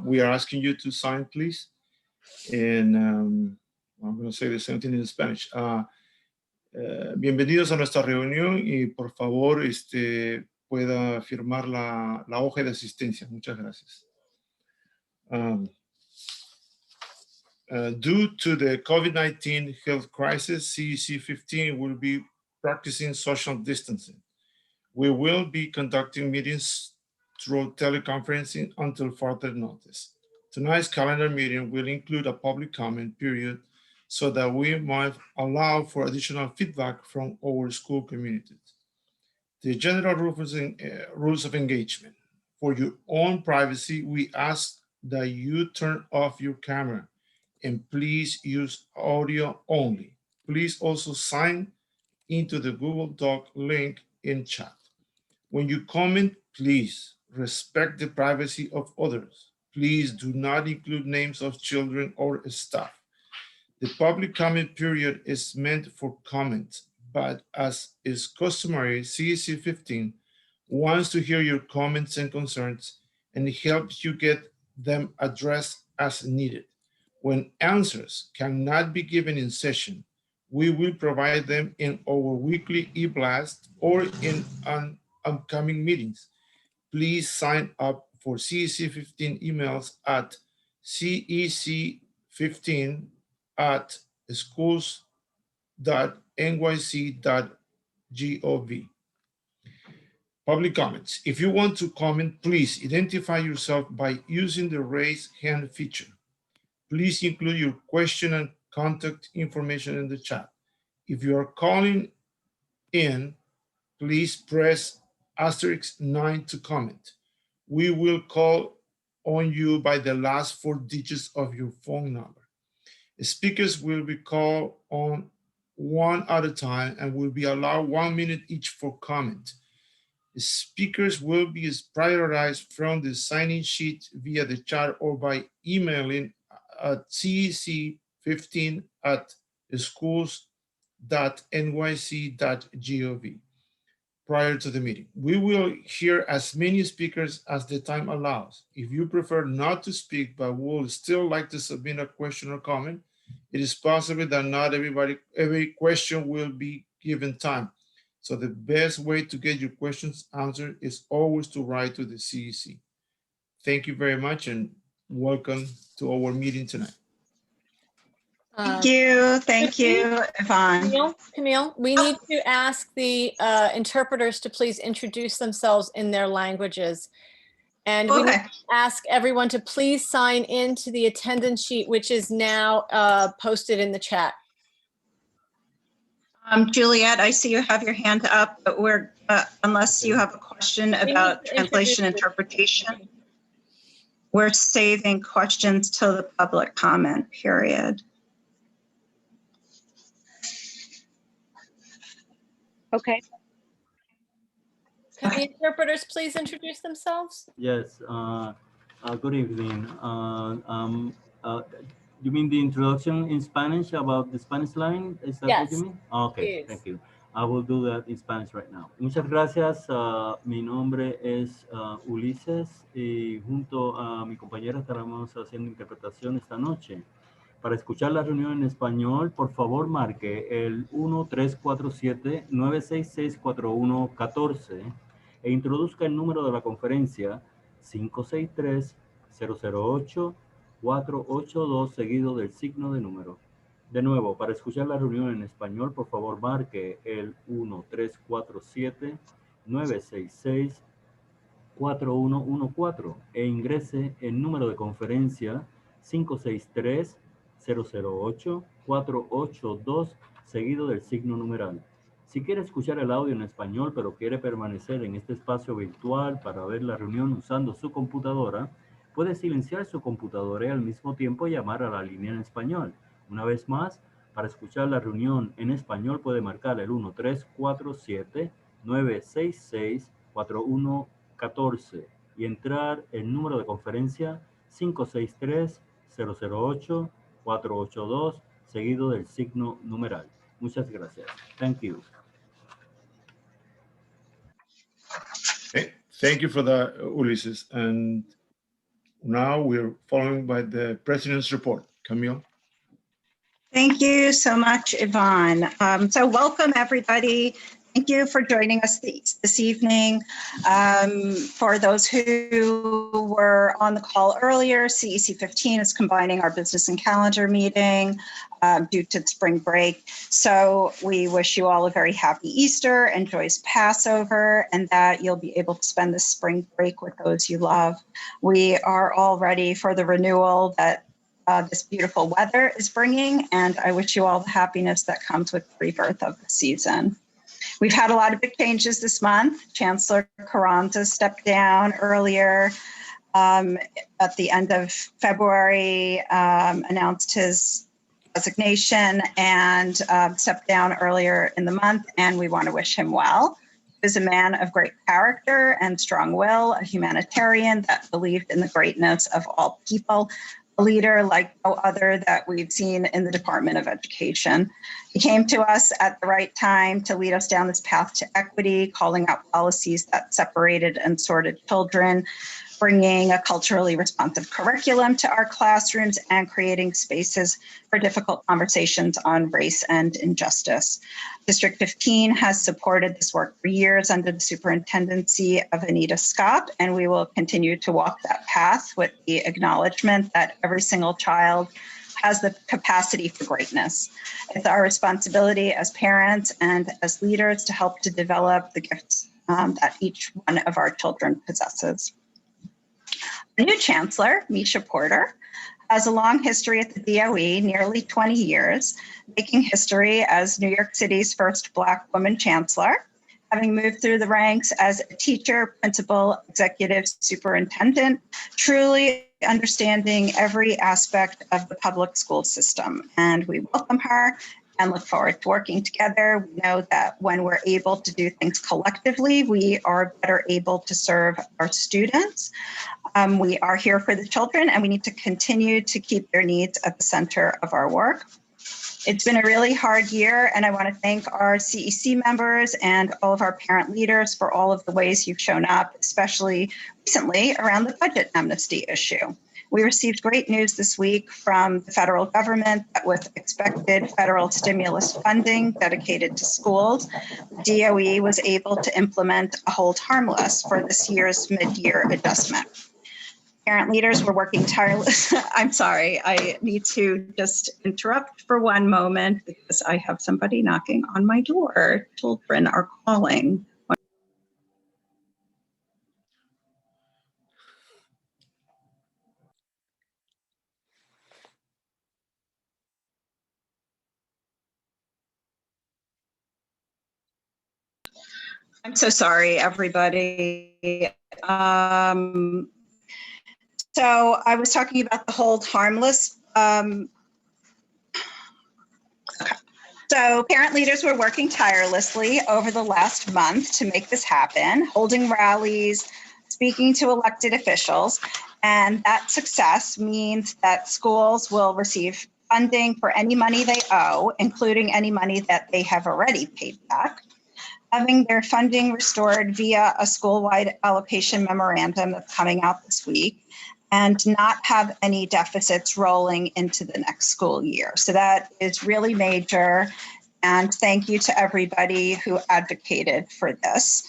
we are asking you to sign, please. And I'm going to say the same thing in Spanish. Bienvenidos a nuestra reunión y por favor pueda firmar la hoja de asistencia. Muchas gracias. Due to the COVID-19 health crisis, CEC 15 will be practicing social distancing. We will be conducting meetings through teleconferencing until further notice. Tonight's calendar meeting will include a public comment period so that we might allow for additional feedback from our school communities. The general rules of engagement. For your own privacy, we ask that you turn off your camera and please use audio only. Please also sign into the Google Doc link in chat. When you comment, please respect the privacy of others. Please do not include names of children or staff. The public comment period is meant for comments, but as is customary, CEC 15 wants to hear your comments and concerns and helps you get them addressed as needed. When answers cannot be given in session, we will provide them in our weekly e-blast or in upcoming meetings. Please sign up for CEC 15 emails at cec15@schools.nyc.gov. Public comments. If you want to comment, please identify yourself by using the raise hand feature. Please include your question and contact information in the chat. If you are calling in, please press *9 to comment. We will call on you by the last 4 digits of your phone number. The speakers will be called on one at a time and will be allowed 1 minute each for comment. The speakers will be prioritized from the sign-in sheet via the chat or by emailing at cec15@schools.nyc.gov prior to the meeting. We will hear as many speakers as the time allows. If you prefer not to speak but would still like to submit a question or comment, it is possible that not every question will be given time. So the best way to get your questions answered is always to write to the CEC. Thank you very much and welcome to our meeting tonight. Thank you, Yvonne. Camille, we need to ask the interpreters to please introduce themselves in their languages. And we need to ask everyone to please sign in to the attendance sheet, which is now posted in the chat. Juliet, I see you have your hand up, but we're, unless you have a question about translation interpretation, we're saving questions till the public comment period. Okay. Can the interpreters please introduce themselves? Yes. Good evening. You mean the introduction in Spanish about the Spanish line? Is that what you mean? Okay, thank you. I will do that in Spanish right now. Muchas gracias. Mi nombre es Ulises y junto a mi compañera estaremos haciendo interpretación esta noche. Para escuchar la reunión en español, por favor marque el 1-347-966-4114 e introduzca el número de la conferencia 563-008-482 seguido del signo de número. De nuevo, para escuchar la reunión en español, por favor marque el 1-347-966-4114 e ingrese el número de conferencia 563-008-482 seguido del signo numeral. Si quiere escuchar el audio en español, pero quiere permanecer en este espacio virtual para ver la reunión usando su computadora, puede silenciar su computadora y al mismo tiempo llamar a la línea en español. Una vez más, para escuchar la reunión en español puede marcar el 1-347-966-4114 y entrar el número de conferencia 563-008-482 seguido del signo numeral. Muchas gracias. Thank you. Thank you for that, Ulises. And Now we're following by the President's report. Camille. Thank you so much, Yvonne. So welcome, everybody. Thank you for joining us this evening. For those who were on the call earlier, CEC 15 is combining our business and calendar meeting due to spring break. So we wish you all a very happy Easter, enjoy Passover, and that you'll be able to spend this spring break with those you love. We are all ready for the renewal that this beautiful weather is bringing, and I wish you all the happiness that comes with the rebirth of the season. We've had a lot of big changes this month. Chancellor Carranza stepped down earlier at the end of February, announced his resignation and stepped down earlier in the month, and we want to wish him well. He was a man of great character and strong will, a humanitarian that believed in the greatness of all people, a leader like no other that we've seen in the Department of Education. He came to us at the right time to lead us down this path to equity, calling out policies that separated and sorted children, bringing a culturally responsive curriculum to our classrooms, and creating spaces for difficult conversations on race and injustice. District 15 has supported this work for years under the superintendency of Anita Skop, and we will continue to walk that path with the acknowledgement that every single child has the capacity for greatness. It's our responsibility as parents and as leaders to help to develop the gifts that each one of our children possesses. The new chancellor, Misha Porter, has a long history at the DOE, nearly 20 years, making history as New York City's first Black woman chancellor, having moved through the ranks as a teacher, principal, executive superintendent, truly understanding every aspect of the public school system. And we welcome her and look forward to working together. We know that when we're able to do things collectively, we are better able to serve our students. We are here for the children, and we need to continue to keep their needs at the center of our work. It's been a really hard year, and I want to thank our CEC members and all of our parent leaders for all of the ways you've shown up, especially recently around the budget amnesty issue. We received great news this week from the federal government that with expected federal stimulus funding dedicated to schools, DOE was able to implement a hold harmless for this year's mid-year adjustment. Parent leaders were working tirelessly. I'm sorry, I need to just interrupt for one moment because I have somebody knocking on my door. Children are calling. I'm so sorry, everybody. So I was talking about the hold harmless. So parent leaders were working tirelessly over the last month to make this happen, holding rallies, speaking to elected officials, and that success means that schools will receive funding for any money they owe, including any money that they have already paid back, having their funding restored via a school-wide allocation memorandum that's coming out this week, and not have any deficits rolling into the next school year. So that is really major. And thank you to everybody who advocated for this.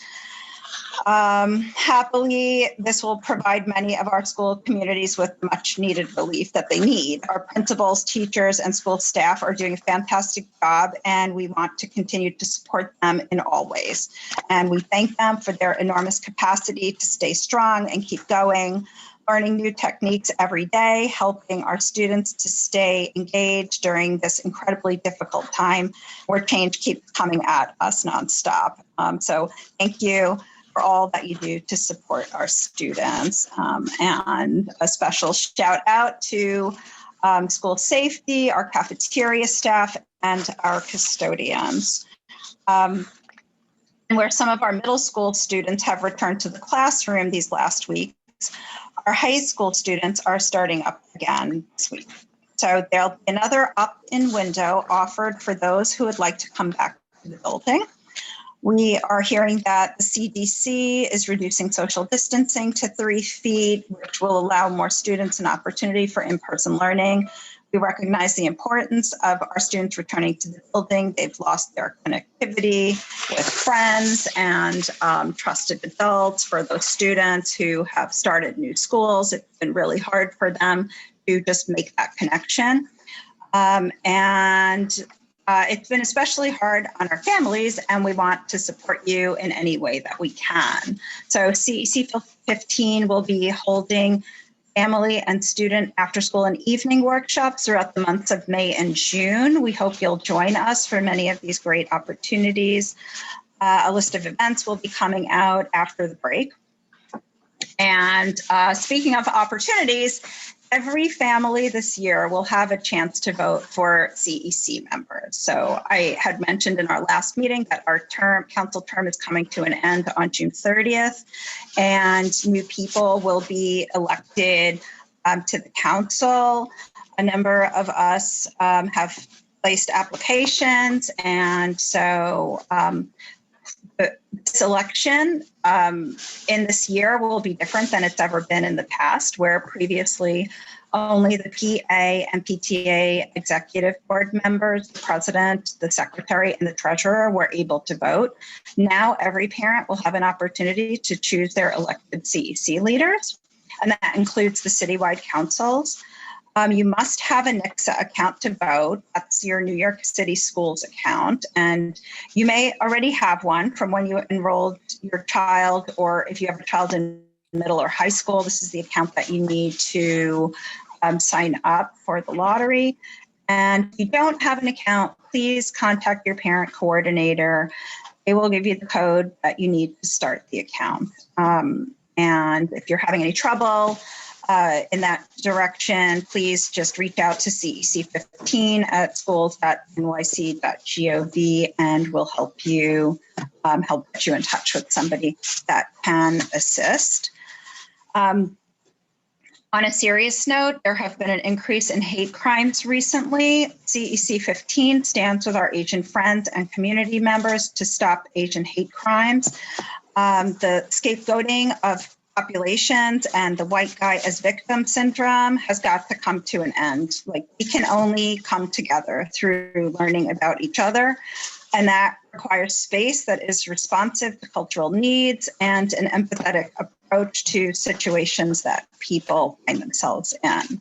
Happily, this will provide many of our school communities with much needed relief that they need. Our principals, teachers, and school staff are doing a fantastic job, and we want to continue to support them in all ways. And we thank them for their enormous capacity to stay strong and keep going, learning new techniques every day, helping our students to stay engaged during this incredibly difficult time where change keeps coming at us nonstop. So thank you for all that you do to support our students. And a special shout out to school safety, our cafeteria staff, and our custodians. And where some of our middle school students have returned to the classroom these last weeks, our high school students are starting up again this week. So there'll be another opt-in window offered for those who would like to come back to the building. We are hearing that the CDC is reducing social distancing to 3 feet, which will allow more students an opportunity for in-person learning. We recognize the importance of our students returning to the building. They've lost their connectivity with friends and trusted adults. For those students who have started new schools, it's been really hard for them to just make that connection. It's been especially hard on our families, and we want to support you in any way that we can. So CEC 15 will be holding family and student after school and evening workshops throughout the months of May and June. We hope you'll join us for many of these great opportunities. A list of events will be coming out after the break. And speaking of opportunities, every family this year will have a chance to vote for CEC members. So I had mentioned in our last meeting that our council term is coming to an end on June 30th, and new people will be elected to the council. A number of us have placed applications, and so this election in this year will be different than it's ever been in the past, where previously only the PA and PTA executive board members, the president, the secretary, and the treasurer were able to vote. Now every parent will have an opportunity to choose their elected CEC leaders, and that includes the citywide councils. You must have a NICSA account to vote. That's your New York City Schools account. And you may already have one from when you enrolled your child, or if you have a child in middle or high school, this is the account that you need to sign up for the lottery. And if you don't have an account, please contact your parent coordinator. They will give you the code that you need to start the account. And if you're having any trouble, in that direction, please just reach out to CEC 15 at schools.nyc.gov, and we'll help you put you in touch with somebody that can assist. On a serious note, there have been an increase in hate crimes recently. CEC 15 stands with our Asian friends and community members to stop Asian hate crimes. The scapegoating of populations and the white guy as victim syndrome has got to come to an end. Like, we can only come together through learning about each other, and that requires space that is responsive to cultural needs and an empathetic approach to situations that people find themselves in.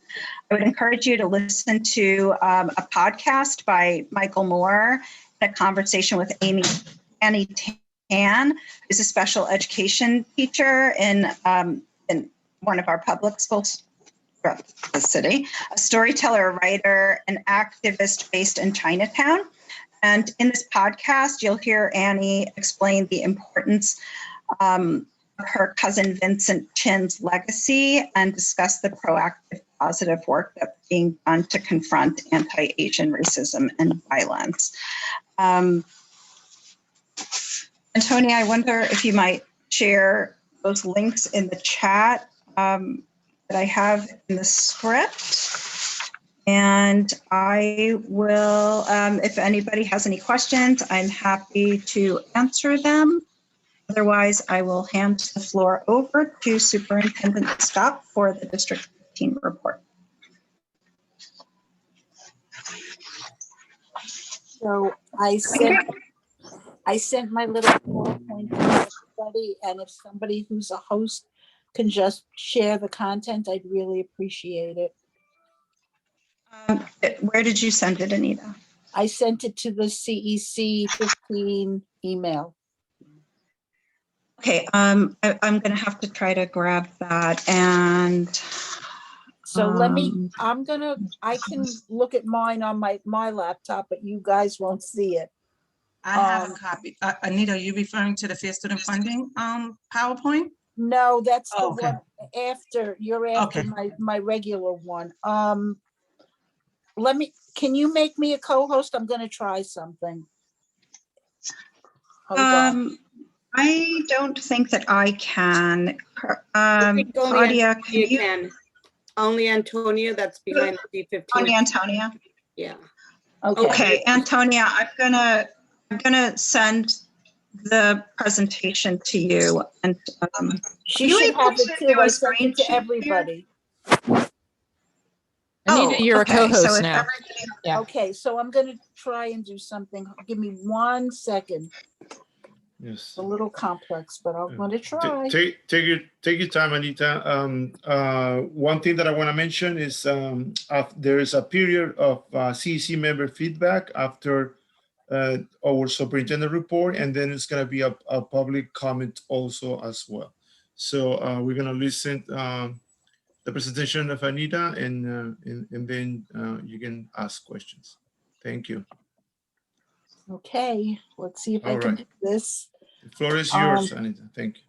I would encourage you to listen to a podcast by Michael Moore, a conversation with Annie Tan, who's a special education teacher in one of our public schools throughout the city, a storyteller, writer, an activist based in Chinatown. And in this podcast, you'll hear Annie explain the importance of her cousin Vincent Chin's legacy and discuss the proactive, positive work that's being done to confront anti-Asian racism and violence. Antonia, I wonder if you might share those links in the chat that I have in the script. And I will, if anybody has any questions, I'm happy to answer them. Otherwise, I will hand the floor over to Superintendent Skop for the District 15 report. So I sent my little PowerPoint to everybody, and if somebody who's a host can just share the content, I'd really appreciate it. Where did you send it, Anita? I sent it to the CEC 15 email. Okay, I'm going to have to try to grab that, and so let me, I can look at mine on my laptop, but you guys won't see it. I have a copy. Anita, are you referring to the Fair Student Funding PowerPoint? No, that's the Okay. one after, you're after my regular one. Can you make me a co-host? I'm going to try something. Hold on. I don't think that I can. Claudia, you can. Only Antonia, that's behind the D15. Only Antonia. Yeah. Okay, Antonia, I'm gonna send the presentation to you, and She you should able have it to too. do a I sent screen it to share? everybody. Anita, you're okay, a co-host if now. everybody- Yeah. Okay, so I'm gonna try and do something. Give me 1 second. Yes. It's a little complex, but I'm gonna try. Take your time, Anita. One thing that I want to mention is there is a period of CEC member feedback after our superintendent report, and then it's going to be a public comment also as well. So we're going to listen the presentation of Anita, and then you can ask questions. Thank you. Okay, let's see if I All can right. do this. The floor is yours, Anita. Thank you.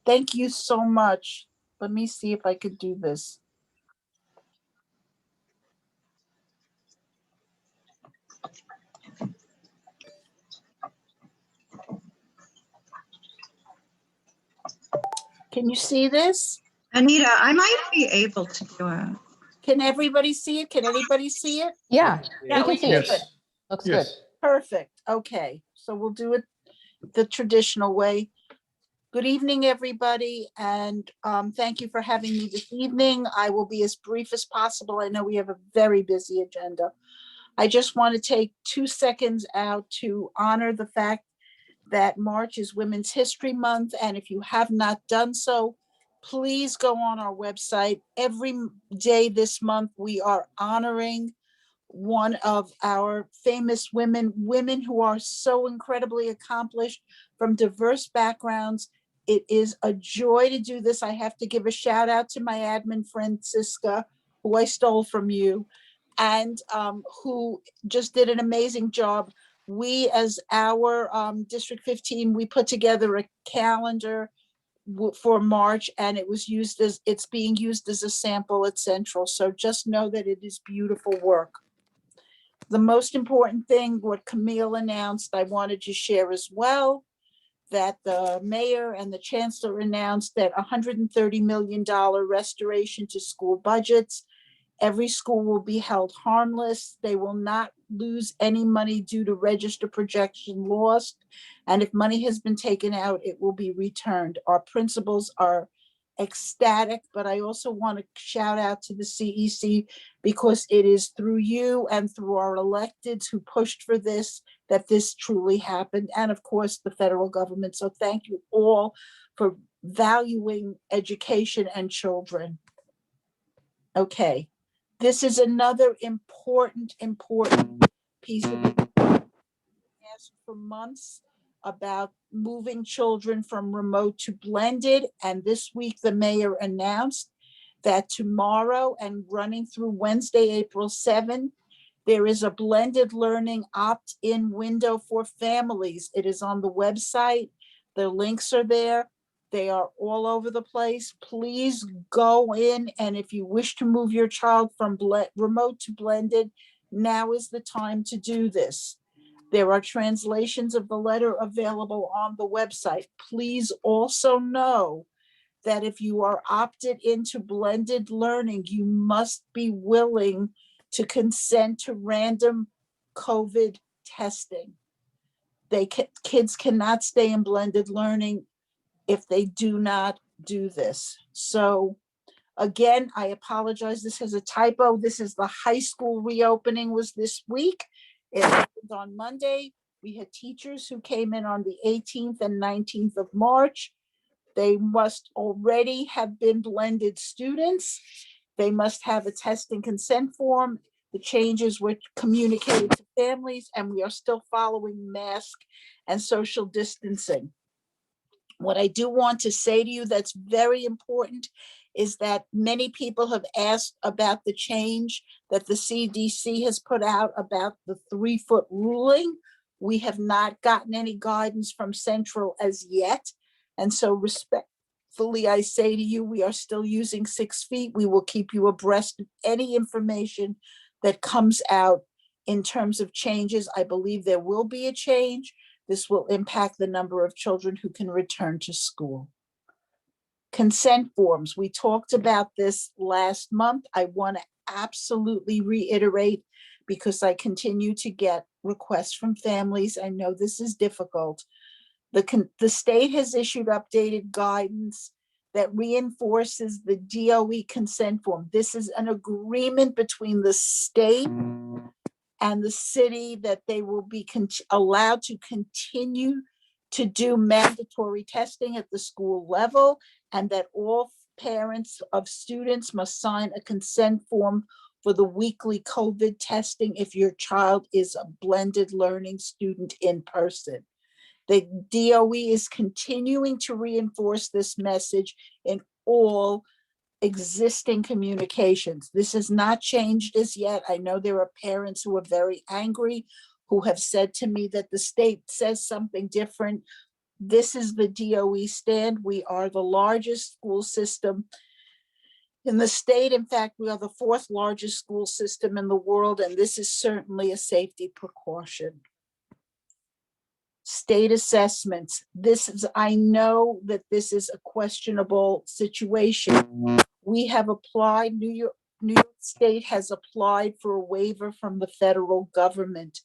Thank you so much. Let me see if I could do this. Can you see this? Anita, I might be able to do it. Can everybody see it? Can anybody see it? Yeah, Yeah, we can see it. Yes. Looks good. Yes. Perfect. Okay, so we'll do it the traditional way. Good evening, everybody, and thank you for having me this evening. I will be as brief as possible. I know we have a very busy agenda. I just want to take 2 seconds out to honor the fact that March is Women's History Month, and if you have not done so, please go on our website. Every day this month, we are honoring one of our famous women who are so incredibly accomplished from diverse backgrounds. It is a joy to do this. I have to give a shout out to my admin, Francisca, who I stole from you, and who just did an amazing job. We, as our District 15, we put together a calendar for March, and it's being used as a sample at Central. So just know that it is beautiful work. The most important thing, what Camille announced, I wanted to share as well, that the mayor and the chancellor announced that $130 million restoration to school budgets. Every school will be held harmless. They will not lose any money due to register projection lost. And if money has been taken out, it will be returned. Our principals are ecstatic, but I also want to shout out to the CEC because it is through you and through our electeds who pushed for this, that this truly happened. And of course, the federal government. So thank you all for valuing education and children. Okay, this is another important piece of asked for months about moving children from remote to blended. And this week, the mayor announced that tomorrow and running through Wednesday, April 7th, there is a blended learning opt-in window for families. It is on the website. The links are there. They are all over the place. Please go in, and if you wish to move your child from remote to blended, now is the time to do this. There are translations of the letter available on the website. Please also know that if you are opted into blended learning, you must be willing to consent to random COVID testing. Kids cannot stay in blended learning if they do not do this. So again, I apologize. This has a typo. This is the high school reopening was this week. It happened on Monday. We had teachers who came in on the 18th and 19th of March. They must already have been blended students. They must have a testing consent form. The changes were communicated to families, and we are still following mask and social distancing. What I do want to say to you that's very important is that many people have asked about the change that the CDC has put out about the 3-foot ruling. We have not gotten any guidance from Central as yet. And so respectfully, I say to you, we are still using 6 feet. We will keep you abreast of any information that comes out in terms of changes. I believe there will be a change. This will impact the number of children who can return to school. Consent forms, we talked about this last month. I want to absolutely reiterate because I continue to get requests from families. I know this is difficult. The state has issued updated guidance that reinforces the DOE consent form. This is an agreement between the state and the city that they will be allowed to continue to do mandatory testing at the school level, and that all parents of students must sign a consent form for the weekly COVID testing if your child is a blended learning student in person. The DOE is continuing to reinforce this message in all existing communications. This has not changed as yet. I know there are parents who are very angry, who have said to me that the state says something different. This is the DOE stand. We are the largest school system in the state. In fact, we are the 4th largest school system in the world, and this is certainly a safety precaution. State assessments. I know that this is a questionable situation. We have applied, New York State has applied for a waiver from the federal government.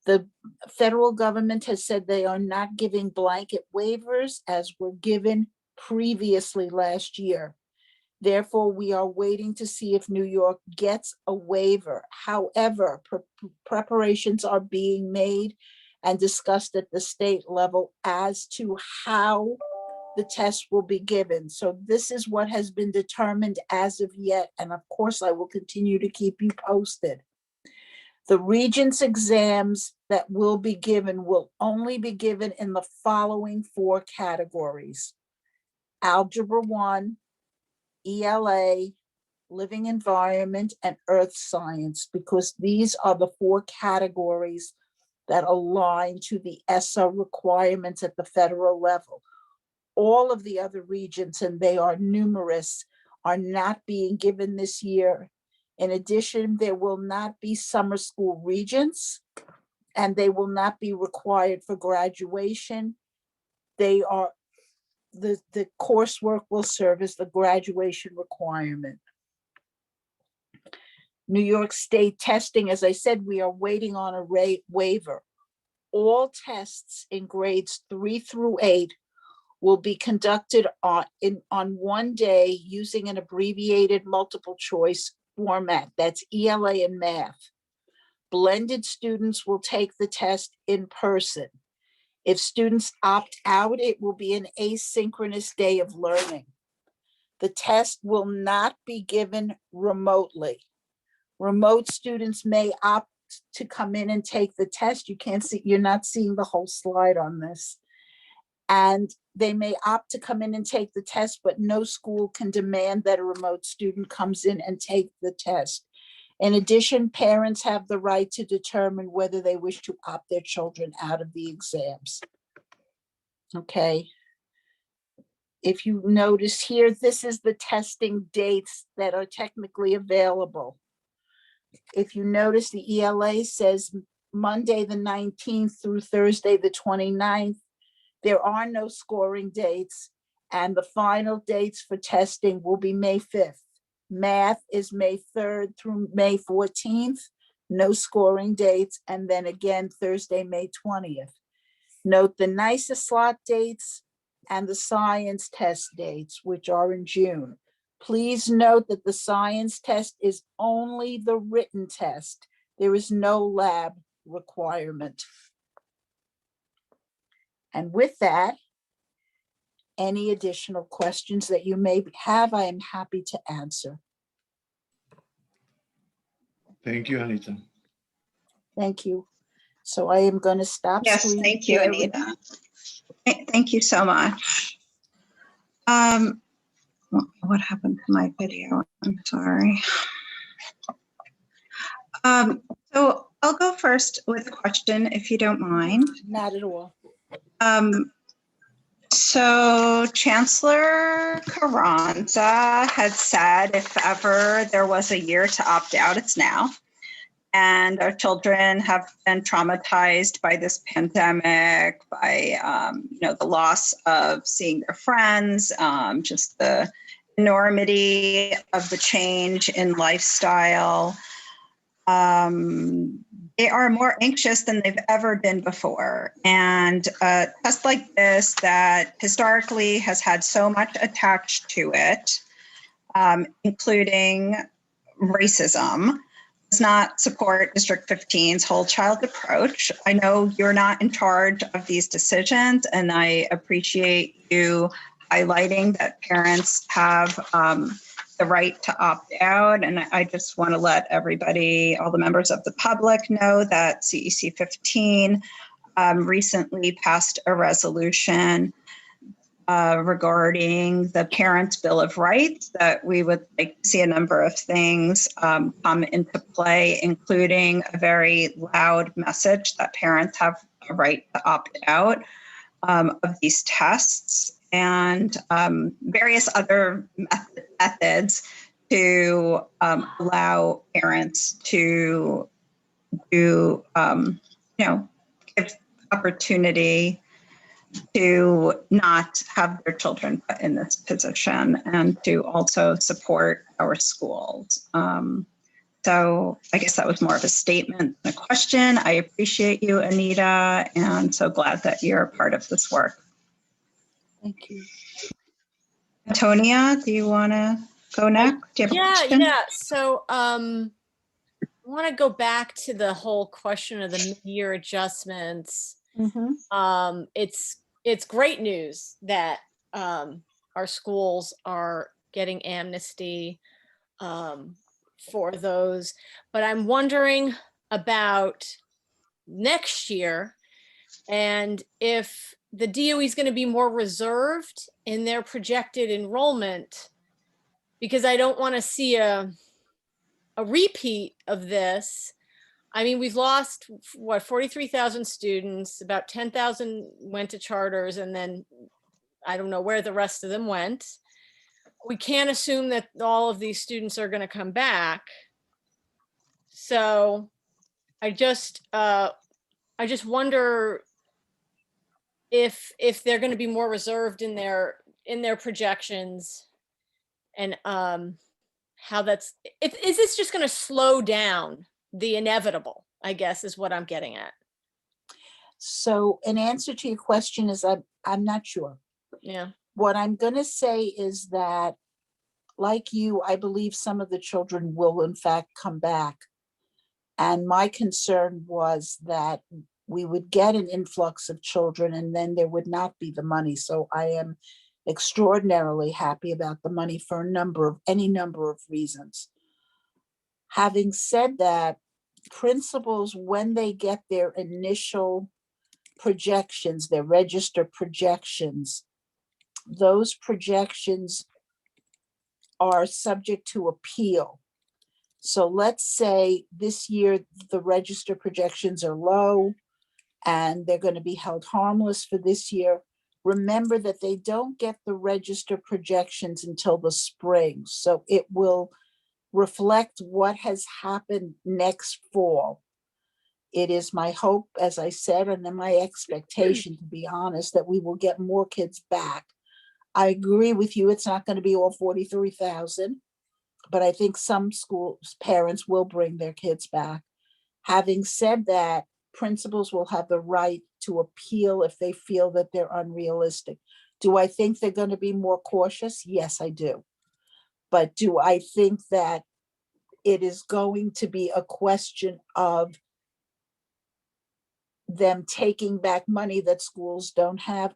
The federal government has said they are not giving blanket waivers as were given previously last year. Therefore, we are waiting to see if New York gets a waiver. However, preparations are being made and discussed at the state level as to how the test will be given. So this is what has been determined as of yet. And of course, I will continue to keep you posted. The Regents exams that will be given will only be given in the following 4 categories: Algebra 1, ELA, Living Environment, and Earth Science, because these are the 4 categories that align to the ESSA requirements at the federal level. All of the other regions, and they are numerous, are not being given this year. In addition, there will not be summer school regents, and they will not be required for graduation. The coursework will serve as the graduation requirement. New York State testing, as I said, we are waiting on a waiver. All tests in grades 3 through 8 will be conducted on one day using an abbreviated multiple choice format. That's ELA and math. Blended students will take the test in person. If students opt out, it will be an asynchronous day of learning. The test will not be given remotely. Remote students may opt to come in and take the test. You're not seeing the whole slide on this. And they may opt to come in and take the test, but no school can demand that a remote student comes in and take the test. In addition, parents have the right to determine whether they wish to opt their children out of the exams. Okay. If you notice here, this is the testing dates that are technically available. If you notice, the ELA says Monday the 19th through Thursday the 29th. There are no scoring dates, and the final dates for testing will be May 5th. Math is May 3rd through May 14th, no scoring dates, and then again Thursday, May 20th. Note the NYSA slot dates and the science test dates, which are in June. Please note that the science test is only the written test. There is no lab requirement. And with that, any additional questions that you may have, I am happy to answer. Thank you, Anita. Thank you. So I am going to stop. Yes, thank you, Anita. Thank you so much. What happened to my video? I'm sorry. So I'll go first with a question, if you don't mind. Not at all. So Chancellor Carranza had said if ever there was a year to opt out, it's now. And our children have been traumatized by this pandemic, by the loss of seeing their friends, just the enormity of the change in lifestyle. They are more anxious than they've ever been before. And a test like this that historically has had so much attached to it, including racism, does not support District 15's whole child approach. I know you're not in charge of these decisions, and I appreciate you highlighting that parents have the right to opt out. And I just want to let everybody, all the members of the public, know that CEC 15 recently passed a resolution regarding the Parents' Bill of Rights, that we would like to see a number of things come into play, including a very loud message that parents have a right to opt out of these tests, and various other methods to allow parents to do, give opportunity to not have their children put in this position, and to also support our schools. So I guess that was more of a statement than a question. I appreciate you, Anita, and so glad that you're a part of this work. Thank you. Antonia, do you want to go next? Do you have a question? Yeah. So I want to go back to the whole question of the mid-year adjustments. It's great news that our schools are getting amnesty for those, but I'm wondering about next year, and if the DOE is going to be more reserved in their projected enrollment, because I don't want to see a repeat of this. I mean, we've lost, 43,000 students, about 10,000 went to charters, and then I don't know where the rest of them went. We can't assume that all of these students are going to come back. So I just wonder if they're going to be more reserved in their projections, and how that's, is this just going to slow down the inevitable, I guess, is what I'm getting at. So in answer to your question is I'm not sure. Yeah. What I'm going to say is that, like you, I believe some of the children will in fact come back. And my concern was that we would get an influx of children and then there would not be the money. So I am extraordinarily happy about the money for any number of reasons. Having said that, principals, when they get their initial projections, their register projections, those projections are subject to appeal. So let's say this year the register projections are low and they're going to be held harmless for this year. Remember that they don't get the register projections until the spring. So it will reflect what has happened next fall. It is my hope, as I said, and then my expectation, to be honest, that we will get more kids back. I agree with you, it's not going to be all 43,000, but I think some schools, parents will bring their kids back. Having said that, principals will have the right to appeal if they feel that they're unrealistic. Do I think they're going to be more cautious? Yes, I do. But do I think that it is going to be a question of them taking back money that schools don't have?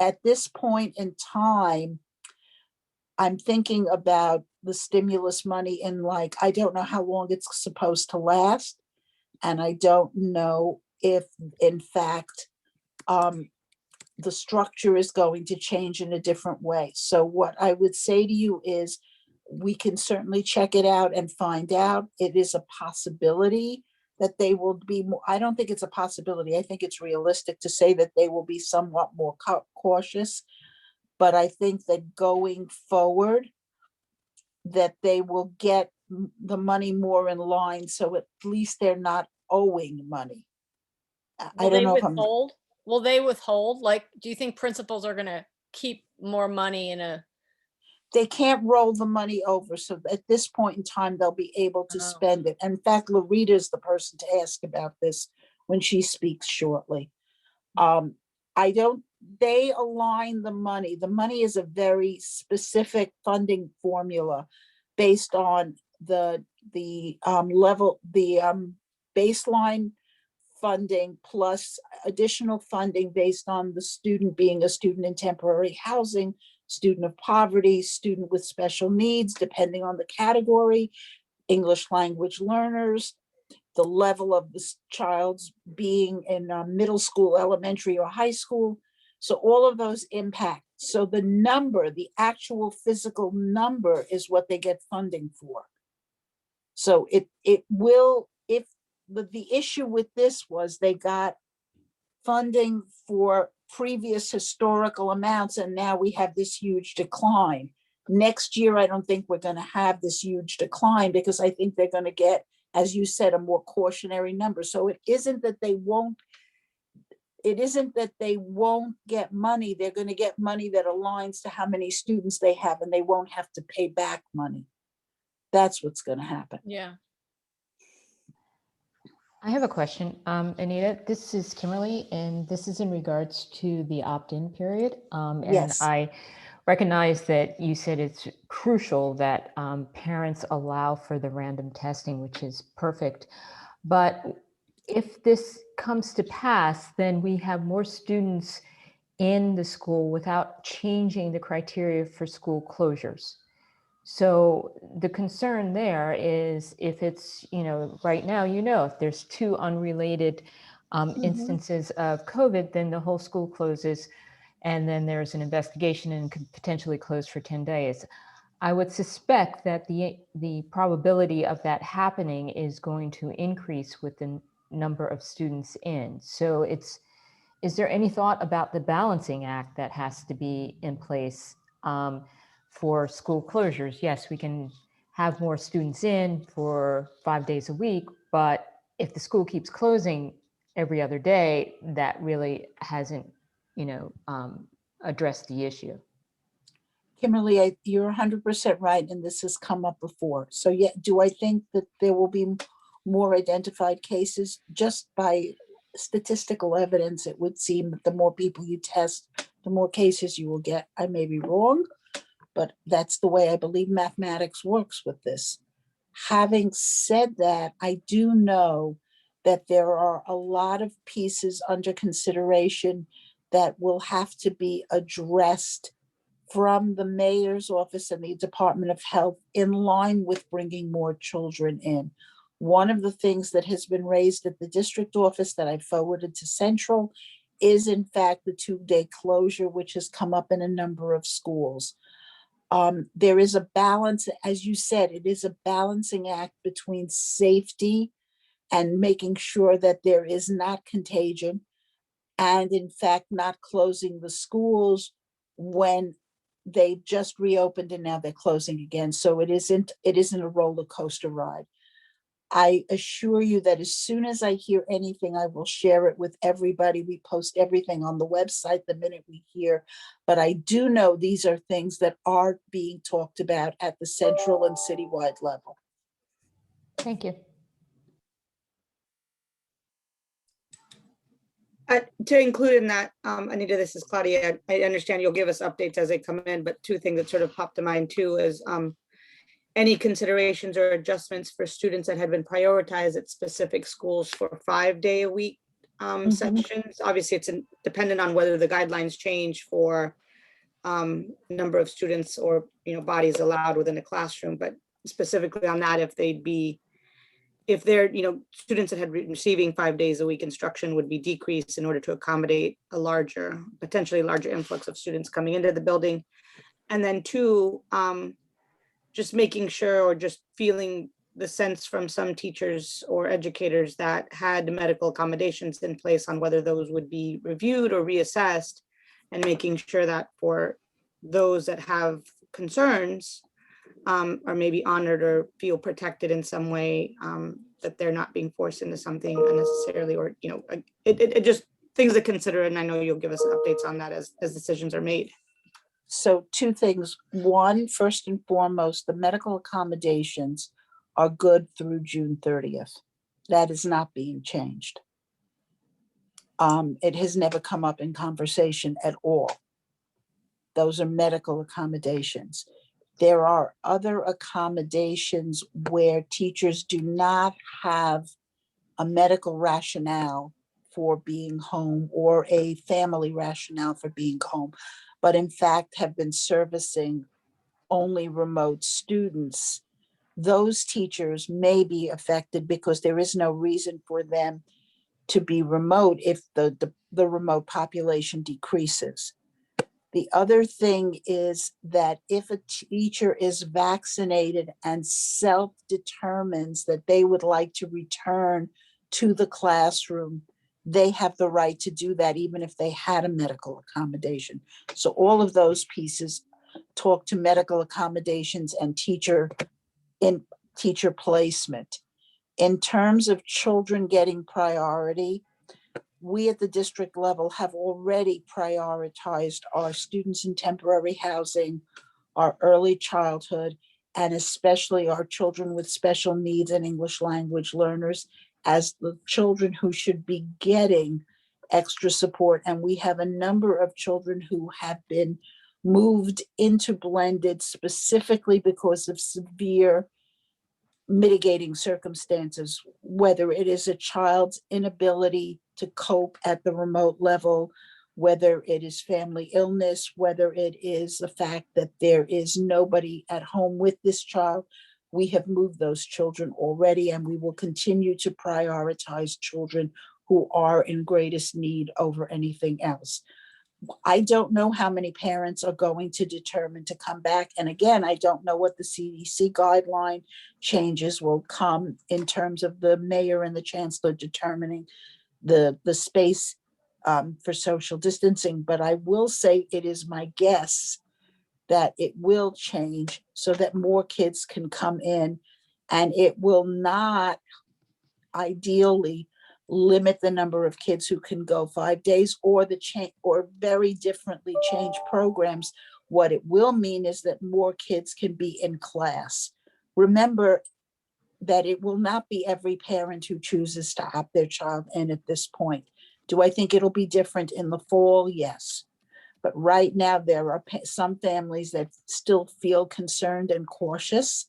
At this point in time, I'm thinking about the stimulus money in, like, I don't know how long it's supposed to last. And I don't know if, in fact, the structure is going to change in a different way. So what I would say to you is, we can certainly check it out and find out. It is a possibility that they will be more, I don't think it's a possibility. I think it's realistic to say that they will be somewhat more cautious. But I think that going forward, that they will get the money more in line, so at least they're not owing money. I don't know if I'm, will they withhold? Like, do you think principals are going to keep more money in a? they can't roll the money over. So at this point in time, they'll be able to Oh. spend it. In fact, Larita is the person to ask about this when she speaks shortly. They align the money. The money is a very specific funding formula based on the baseline funding plus additional funding based on the student being a student in temporary housing, student of poverty, student with special needs, depending on the category, English language learners, the level of this child's being in middle school, elementary, or high school. So all of those impact. So the number, the actual physical number is what they get funding for. So it will, if the issue with this was they got funding for previous historical amounts, and now we have this huge decline. Next year, I don't think we're going to have this huge decline because I think they're going to get, as you said, a more cautionary number. So it isn't that they won't get money. They're going to get money that aligns to how many students they have, and they won't have to pay back money. That's what's going to happen. Yeah. I have a question. Anita, this is Kimberly, and this is in regards to the opt-in period. Yes. And I recognize that you said it's crucial that parents allow for the random testing, which is perfect. But if this comes to pass, then we have more students in the school without changing the criteria for school closures. So the concern there is if it's, right now, if there's two unrelated instances of COVID, then the whole school closes and then there's an investigation and could potentially close for 10 days. I would suspect that the probability of that happening is going to increase with the number of students in. So is there any thought about the balancing act that has to be in place for school closures? Yes, we can have more students in for 5 days a week, but if the school keeps closing every other day, that really hasn't, addressed the issue. Kimberly, you're 100% right, and this has come up before. So yeah, do I think that there will be more identified cases? Just by statistical evidence, it would seem that the more people you test, the more cases you will get. I may be wrong, but that's the way I believe mathematics works with this. Having said that, I do know that there are a lot of pieces under consideration that will have to be addressed from the mayor's office and the Department of Health in line with bringing more children in. One of the things that has been raised at the district office that I forwarded to Central is in fact the 2-day closure, which has come up in a number of schools. There is a balance, as you said, it is a balancing act between safety and making sure that there is not contagion, and in fact not closing the schools when they just reopened and now they're closing again. So it isn't a roller coaster ride. I assure you that as soon as I hear anything, I will share it with everybody. We post everything on the website the minute we hear, but I do know these are things that are being talked about at the central and citywide level. Thank you. To include in that, Anita, this is Claudia. I understand you'll give us updates as they come in, but two things that sort of popped to mind too is any considerations or adjustments for students that had been prioritized at specific schools for 5-day-a-week sections. Obviously, it's dependent on whether the guidelines change for number of students or bodies allowed within a classroom, but specifically on that, if they're students that had receiving 5 days a week instruction would be decreased in order to accommodate a potentially larger influx of students coming into the building. And then two, just making sure or just feeling the sense from some teachers or educators that had medical accommodations in place on whether those would be reviewed or reassessed, and making sure that for those that have concerns or maybe honored or feel protected in some way, that they're not being forced into something unnecessarily, or it just things to consider. And I know you'll give us updates on that as decisions are made. So two things. One, first and foremost, the medical accommodations are good through June 30th. That is not being changed. It has never come up in conversation at all. Those are medical accommodations. There are other accommodations where teachers do not have a medical rationale for being home or a family rationale for being home, but in fact have been servicing only remote students. Those teachers may be affected because there is no reason for them to be remote if the remote population decreases. The other thing is that if a teacher is vaccinated and self-determines that they would like to return to the classroom, they have the right to do that even if they had a medical accommodation. So all of those pieces talk to medical accommodations and teacher placement. In terms of children getting priority, we at the district level have already prioritized our students in temporary housing, our early childhood, and especially our children with special needs and English language learners as the children who should be getting extra support. And we have a number of children who have been moved into blended specifically because of severe mitigating circumstances, whether it is a child's inability to cope at the remote level, whether it is family illness, whether it is the fact that there is nobody at home with this child. We have moved those children already, and we will continue to prioritize children who are in greatest need over anything else. I don't know how many parents are going to determine to come back. And again, I don't know what the CDC guideline changes will come in terms of the mayor and the chancellor determining the space for social distancing. But I will say it is my guess that it will change so that more kids can come in, and it will not ideally limit the number of kids who can go 5 days or or very differently change programs. What it will mean is that more kids can be in class. Remember that it will not be every parent who chooses to opt their child in at this point. Do I think it'll be different in the fall? Yes. But right now there are some families that still feel concerned and cautious.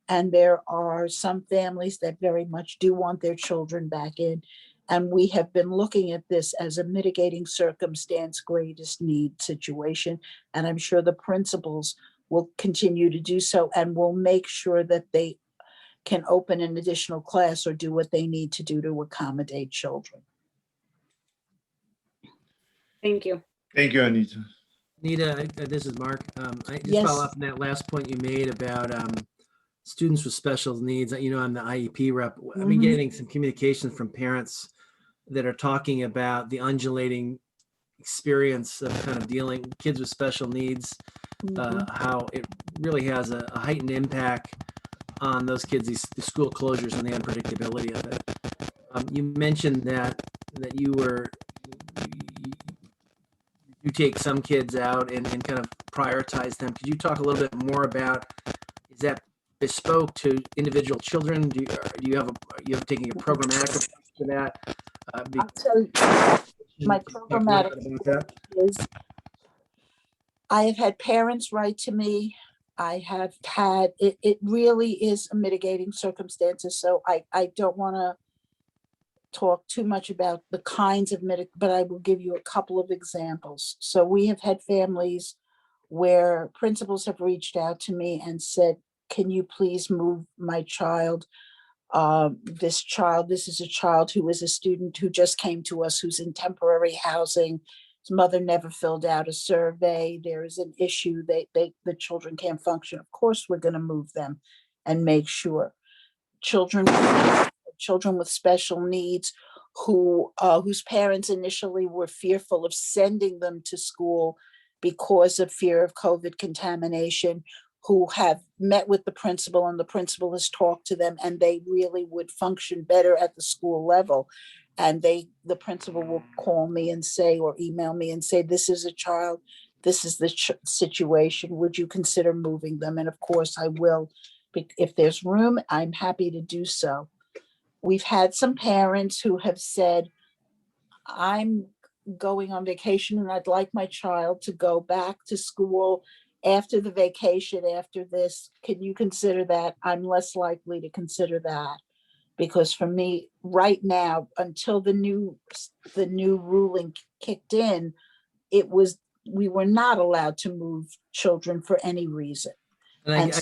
And there are some families that very much do want their children back in. And we have been looking at this as a mitigating circumstance, greatest need situation. And I'm sure the principals will continue to do so and will make sure that they can open an additional class or do what they need to do to accommodate children. Thank you. Thank you, Anita. Anita, this is Mark. I just Yes. follow up on that last point you made about students with special needs. You know, I'm the IEP rep. I've been getting some communications from parents that are talking about the undulating experience of kind of dealing with kids with special needs, how it really has a heightened impact on those kids, the school closures and the unpredictability of it. You mentioned that you take some kids out and kind of prioritize them. Could you talk a little bit more about, is that bespoke to individual children? Do you have taking a programmatic approach to that? I'll tell you, my programmatic is I have had parents write to me. I have had, it really is a mitigating circumstances. So I don't want to talk too much about the kinds of but I will give you a couple of examples. So we have had families where principals have reached out to me and said, can you please move my child? This is a child who is a student who just came to us, who's in temporary housing. His mother never filled out a survey. There is an issue. The children can't function. Of course, we're going to move them and make sure. Children with special needs whose parents initially were fearful of sending them to school because of fear of COVID contamination, who have met with the principal and the principal has talked to them and they really would function better at the school level. And the principal will call me and say, or email me and say, this is a child this is the situation. Would you consider moving them? And of course I will. If there's room, I'm happy to do so. We've had some parents who have said, I'm going on vacation and I'd like my child to go back to school after the vacation, after this. Can you consider that? I'm less likely to consider that, because for me right now, until the new ruling kicked in, we were not allowed to move children for any reason. And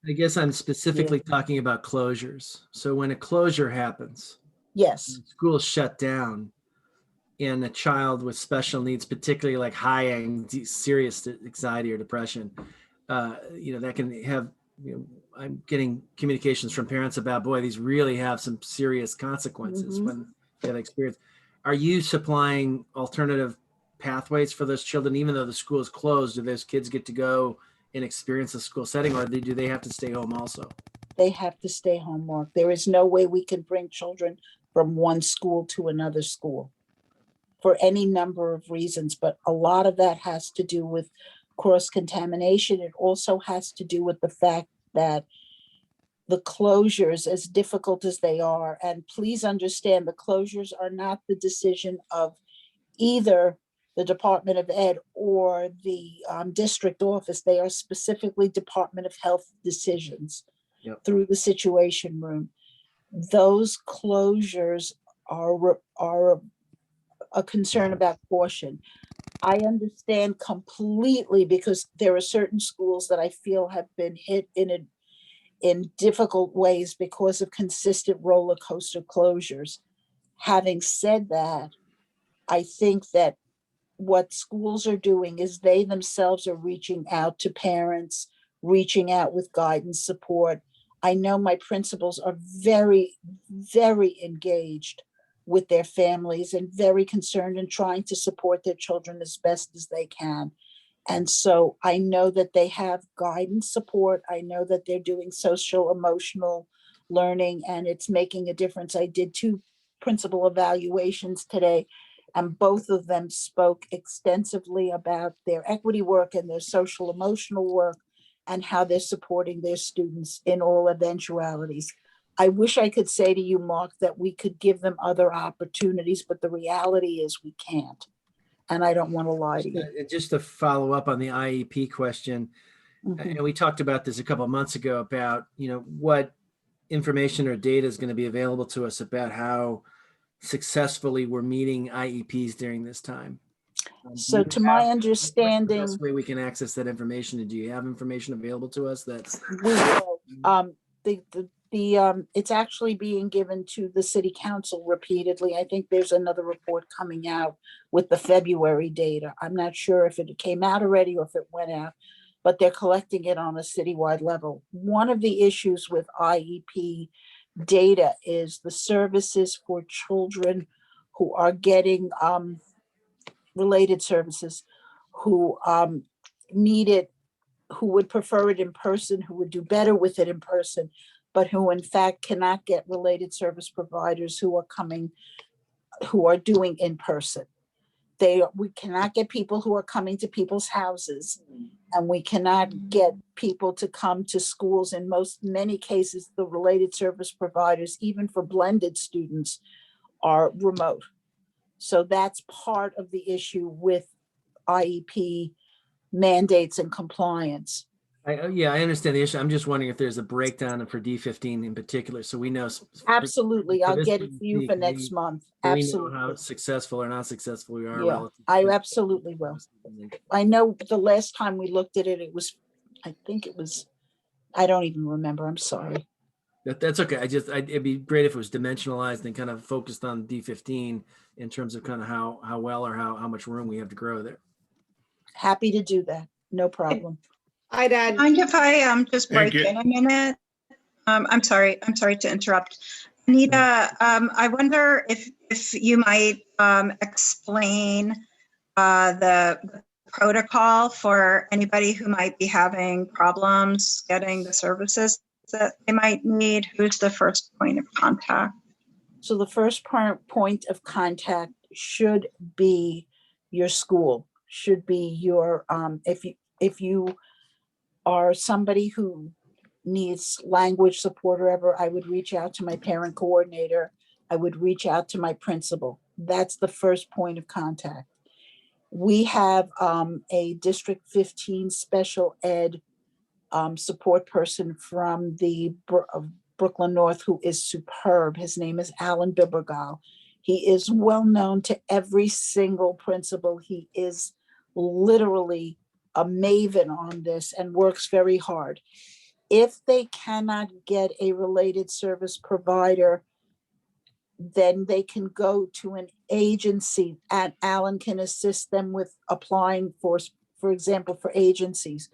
I guess I'm specifically talking about closures. So when a closure happens, yes, school shut down, and a child with special needs, particularly like serious anxiety or depression, that can have, I'm getting communications from parents about, boy, these really have some serious consequences when they have experience. Are you supplying alternative pathways for those children, even though the school is closed? Do those kids get to go and experience a school setting, or do they have to stay home also? They have to stay home, Mark. There is no way we can bring children from one school to another school for any number of reasons, but a lot of that has to do with cross-contamination. It also has to do with the fact that the closures, as difficult as they are, and please understand, the closures are not the decision of either the Department of Ed or the district office. They are specifically Department of Health decisions through the Situation Room. Those closures are a concern about caution. I understand completely, because there are certain schools that I feel have been hit in difficult ways because of consistent roller coaster closures. Having said that, I think that what schools are doing is they themselves are reaching out to parents, reaching out with guidance, support. I know my principals are very, very engaged with their families and very concerned and trying to support their children as best as they can. And so I know that they have guidance support. I know that they're doing social emotional learning, and it's making a difference. I did 2 principal evaluations today, and both of them spoke extensively about their equity work and their social emotional work and how they're supporting their students in all eventualities. I wish I could say to you, Mark, that we could give them other opportunities, but the reality is we can't. And I don't want to lie to you. Just to follow up on the IEP question, and we talked about this a couple of months ago about, what information or data is going to be available to us about how successfully we're meeting IEPs during this time. So to my understanding, what's the best way we can access that information? And do you have information available to us? we will. It's actually being given to the city council repeatedly. I think there's another report coming out with the February data. I'm not sure if it came out already or if it went out, but they're collecting it on a citywide level. One of the issues with IEP data is the services for children who are getting related services, who need it, who would prefer it in person, who would do better with it in person, but who in fact cannot get related service providers who are doing in person. We cannot get people who are coming to people's houses, and we cannot get people to come to schools. In many cases, the related service providers, even for blended students, are remote. So that's part of the issue with IEP mandates and compliance. I understand the issue. I'm just wondering if there's a breakdown for D15 in particular, so we know. Absolutely, I'll get it for you for next month. Absolutely. We know how successful or not successful we are. Yeah, I absolutely will. I know the last time we looked at it, I don't even remember. I'm sorry. That's okay. It'd be great if it was dimensionalized and kind of focused on D15 in terms of kind of how well or how much room we have to grow there. Happy to do that. No problem. I'd add. Mind if I just break in a minute? I'm sorry to interrupt. Anita, I wonder if you might explain the protocol for anybody who might be having problems getting the services that they might need. Who's the first point of contact? So the first point of contact should be your school, should be your, if you are somebody who needs language support or ever, I would reach out to my parent coordinator. I would reach out to my principal. That's the first point of contact. We have a District 15 special ed support person from the Brooklyn North who is superb. His name is Alan Bibergal. He is well known to every single principal. He is literally a maven on this and works very hard. If they cannot get a related service provider, then they can go to an agency and Alan can assist them with applying for example, for agencies.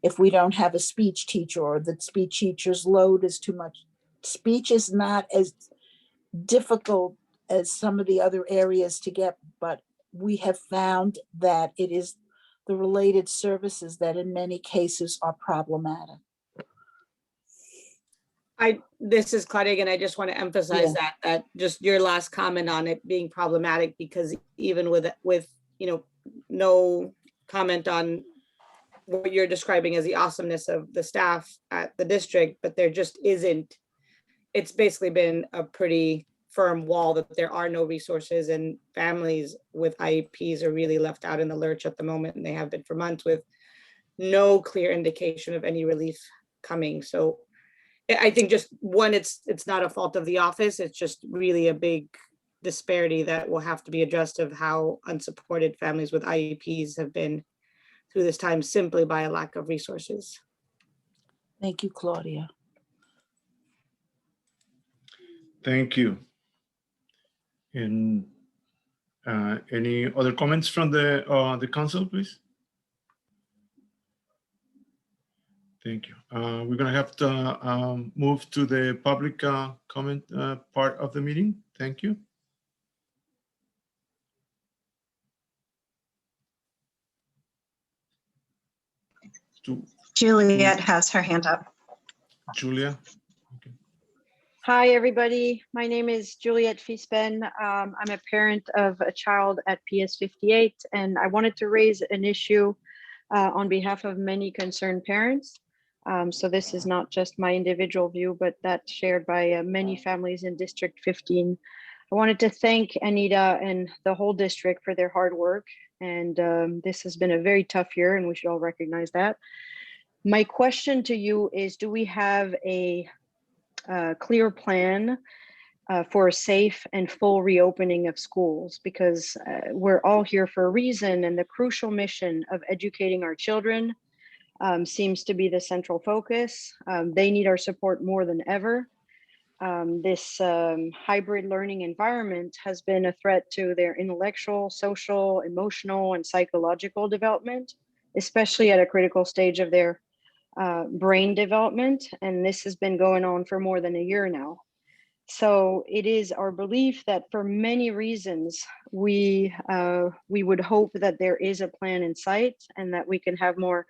If we don't have a speech teacher or the speech teacher's load is too much. Speech is not as difficult as some of the other areas to get, but we have found that it is the related services that in many cases are problematic. This is Claudia again. I just want to emphasize that just your last comment on it being problematic, because even with no comment on what you're describing as the awesomeness of the staff at the district, but there just isn't, it's basically been a pretty firm wall that there are no resources, and families with IEPs are really left out in the lurch at the moment, and they have been for months with no clear indication of any relief coming. So I think just one, it's not a fault of the office. It's just really a big disparity that will have to be addressed of how unsupported families with IEPs have been through this time simply by a lack of resources. Thank you, Claudia. Thank you. And any other comments from the council, please? Thank you. We're going to have to move to the public comment part of the meeting. Thank you. Juliet has her hand up. Julia. Hi, everybody. My name is Juliet Fispen. I'm a parent of a child at PS 58, and I wanted to raise an issue on behalf of many concerned parents. So this is not just my individual view, but that's shared by many families in District 15. I wanted to thank Anita and the whole district for their hard work. And this has been a very tough year, and we should all recognize that. My question to you is, do we have a clear plan for a safe and full reopening of schools? Because we're all here for a reason, and the crucial mission of educating our children seems to be the central focus. They need our support more than ever. This hybrid learning environment has been a threat to their intellectual, social, emotional, and psychological development, especially at a critical stage of their brain development. And this has been going on for more than a year now. So it is our belief that for many reasons, we would hope that there is a plan in sight and that we can have more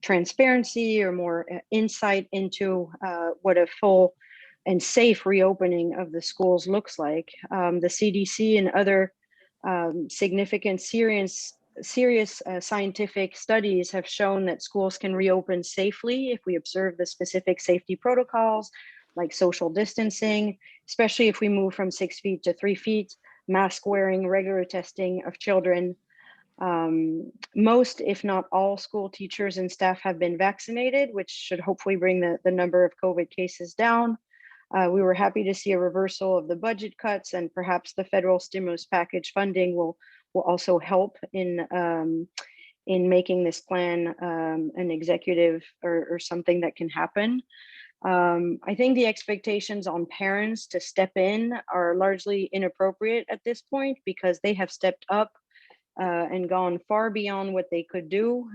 transparency or more insight into what a full and safe reopening of the schools looks like. The CDC and other significant serious scientific studies have shown that schools can reopen safely if we observe the specific safety protocols like social distancing, especially if we move from 6 feet to 3 feet, mask wearing, regular testing of children. Most, if not all, school teachers and staff have been vaccinated, which should hopefully bring the number of COVID cases down. We were happy to see a reversal of the budget cuts, and perhaps the federal stimulus package funding will also help in making this plan an executive or something that can happen. I think the expectations on parents to step in are largely inappropriate at this point because they have stepped up and gone far beyond what they could do.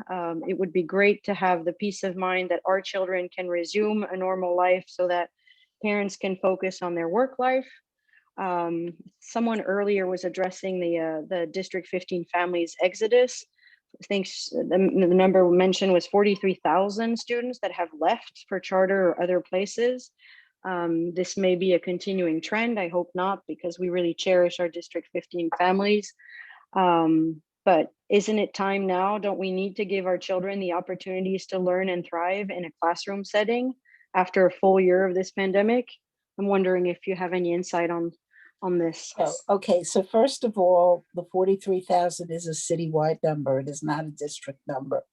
It would be great to have the peace of mind that our children can resume a normal life so that parents can focus on their work life. Someone earlier was addressing the District 15 families exodus. I think the number mentioned was 43,000 students that have left for charter or other places. This may be a continuing trend. I hope not, because we really cherish our District 15 families. But isn't it time now? Don't we need to give our children the opportunities to learn and thrive in a classroom setting after a full year of this pandemic? I'm wondering if you have any insight on this. Oh, okay, so first of all, the 43,000 is a citywide number. It is not a district number.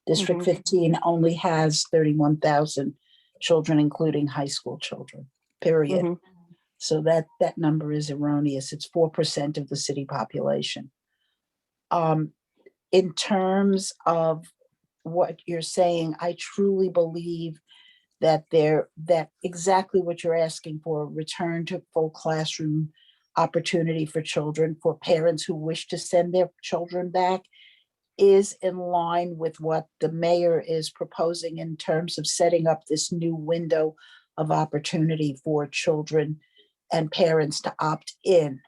District 15 only has 31,000 children, including high school children, period. So that number is erroneous. It's 4% of the city population. In terms of what you're saying, I truly believe that that exactly what you're asking for, return to full classroom opportunity for children, for parents who wish to send their children back, is in line with what the mayor is proposing in terms of setting up this new window of opportunity for children and parents to opt in.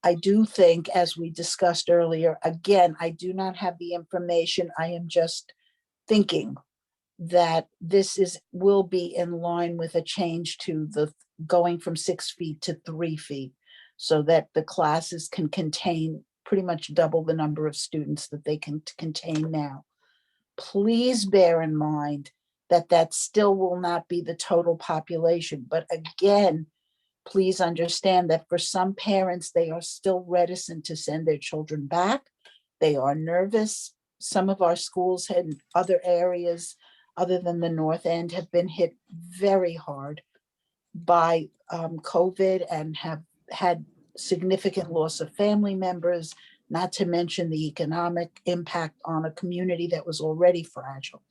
I do think, as we discussed earlier, again, I do not have the information. I am just thinking that this will be in line with a change to the going from 6 feet to 3 feet, so that the classes can contain pretty much double the number of students that they can contain now. Please bear in mind that that still will not be the total population. But again, please understand that for some parents, they are still reticent to send their children back. They are nervous. Some of our schools in other areas other than the North End have been hit very hard by COVID and have had significant loss of family members, not to mention the economic impact on a community that was already fragile.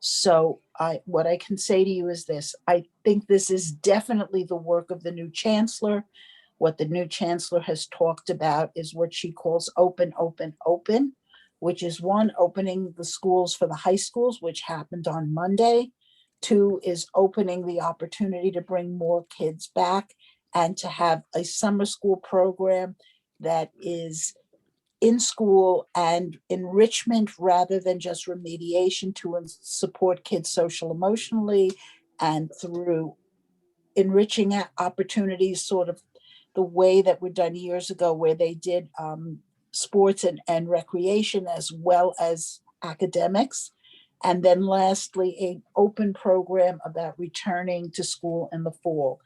So what I can say to you is this: I think this is definitely the work of the new chancellor. What the new chancellor has talked about is what she calls open, open, open, which is one, opening the schools for the high schools, which happened on Monday. 2 is opening the opportunity to bring more kids back and to have a summer school program that is in school and enrichment rather than just remediation, to support kids social emotionally and through enriching opportunities, sort of the way that were done years ago, where they did sports and recreation as well as academics. And then lastly, an open program about returning to school in the fall.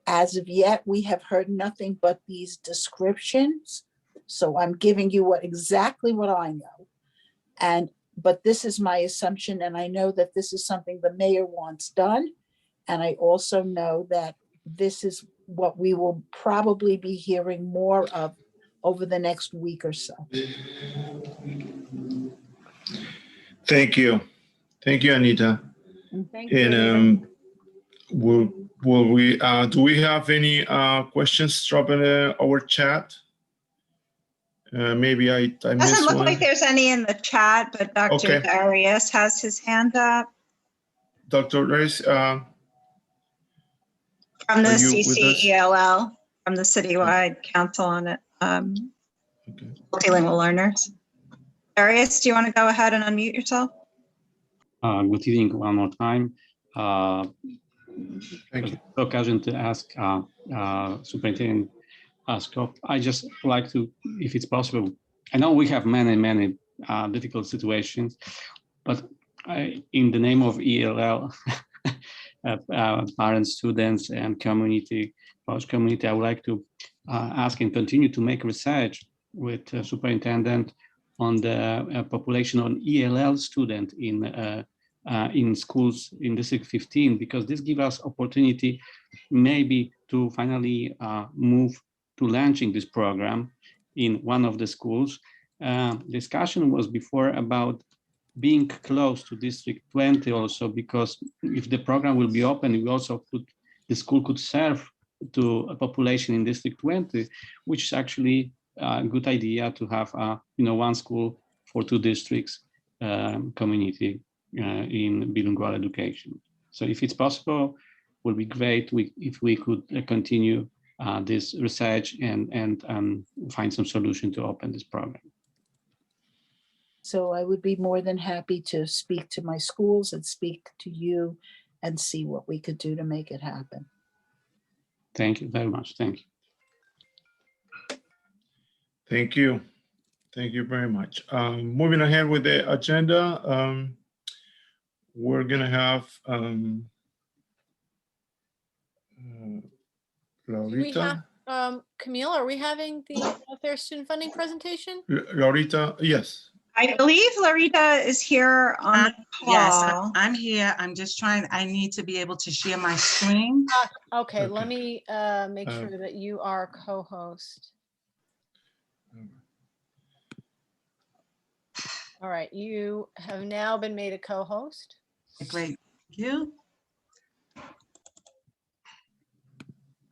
As of yet, we have heard nothing but these descriptions. So I'm giving you exactly what I know. But this is my assumption, and I know that this is something the mayor wants done. And I also know that this is what we will probably be hearing more of over the next week or so. Thank you. Thank you, Anita. Thank you, And Anita. will we do we have any questions dropping our chat? Maybe I Doesn't missed look one. like there's any in the chat, but Dr. Okay. Darius has his hand up Dr. Rice, from the are you with us? CCELL, from the Citywide Council on it, Okay. Dealing with Learners. Darius, do you want to go ahead and unmute yourself? Good evening one more time. Thank you. Occasion to ask Superintendent Skop. I just like to, if it's possible, I know we have many difficult situations, but in the name of ELL, parents, students, and community, college community, I would like to ask and continue to make research with Superintendent on the population on ELL student in schools in District 15, because this gives us opportunity maybe to finally move to launching this program in one of the schools. Discussion was before about being close to District 20 also, because if the program will be open, we also the school could serve to a population in District 20, which is actually a good idea to have one school for 2 districts community in bilingual education. So if it's possible, it would be great if we could continue this research and find some solution to open this program. So I would be more than happy to speak to my schools and speak to you and see what we could do to make it happen. Thank you very much. Thank you. Thank you. Thank you very much. Moving ahead with the agenda, we're gonna have Do we have, Laurita. Camille, are we having the fair student funding presentation? Laurita, yes. I believe Larita is here on the Yes, call. I'm here. I'm just trying, I need to be able to share my screen. Okay, let Okay. me make sure that you are co-host. All right, you have now been made a co-host. Great, thank you.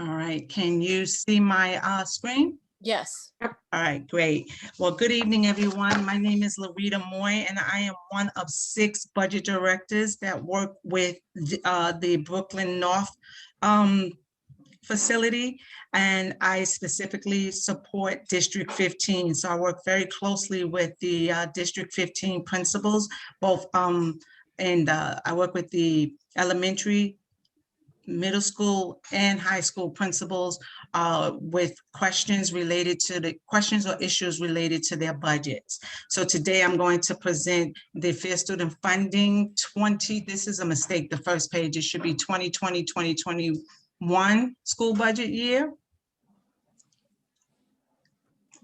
All right, can you see my screen? Yes. All right, great. Well, good evening, everyone. My name is Larita Moy, and I am one of 6 budget directors that work with the Brooklyn North facility, and I specifically support District 15. So I work very closely with the District 15 principals, both and I work with the elementary, middle school, and high school principals with questions related to the questions or issues related to their budgets. So today I'm going to present the Fair Student Funding 20. This is a mistake. The first page, it should be 2020-2021 school budget year.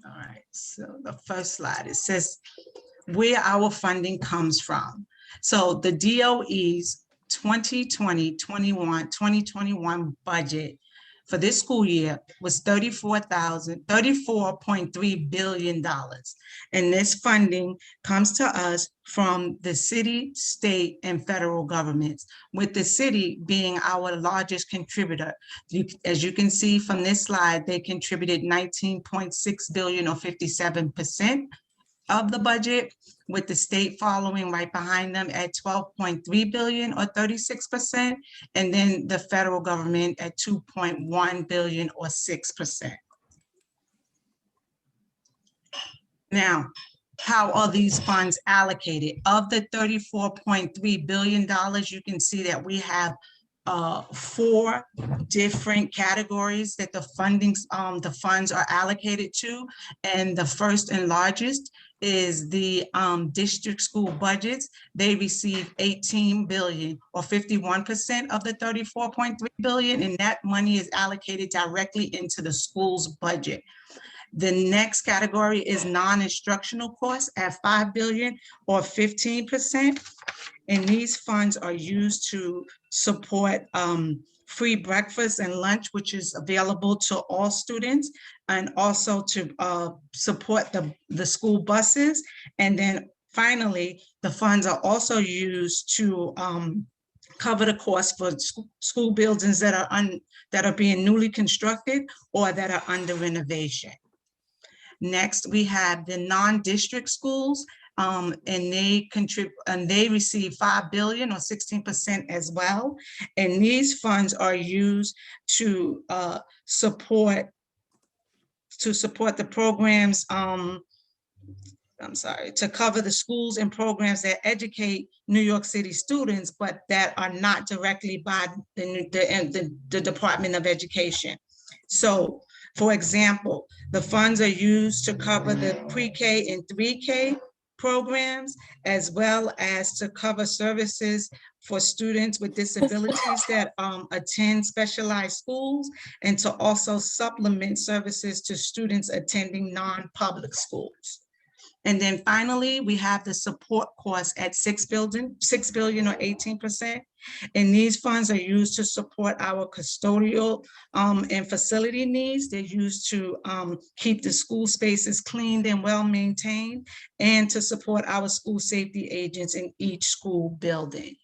All right, so the first slide, it says where our funding comes from. So the DOE's 2020-21 budget for this school year was $34.3 billion. And this funding comes to us from the city, state, and federal governments, with the city being our largest contributor. As you can see from this slide, they contributed 19.6 billion or 57% of the budget, with the state following right behind them at 12.3 billion or 36%, and then the federal government at 2.1 billion or 6%. Now, how are these funds allocated? Of the $34.3 billion, you can see that we have 4 different categories that the funds are allocated to. And the first and largest is the district school budgets. They receive 18 billion or 51% of the 34.3 billion, and that money is allocated directly into the school's budget. The next category is non-instructional costs at 5 billion or 15%. And these funds are used to support free breakfast and lunch, which is available to all students, and also to support the school buses. And then finally, the funds are also used to cover the cost for school buildings that are being newly constructed or that are under renovation. Next, we have the non-district schools, and they contribute, and they receive 5 billion or 16% as well. And these funds are used to support the programs. To cover the schools and programs that educate New York City students, but that are not directly by the Department of Education. So, for example, the funds are used to cover the pre-K and 3K programs, as well as to cover services for students with disabilities that attend specialized schools, and to also supplement services to students attending non-public schools. And then finally, we have the support costs at 6 billion or 18%. And these funds are used to support our custodial and facility needs. They're used to keep the school spaces cleaned and well maintained, and to support our school safety agents in each school building.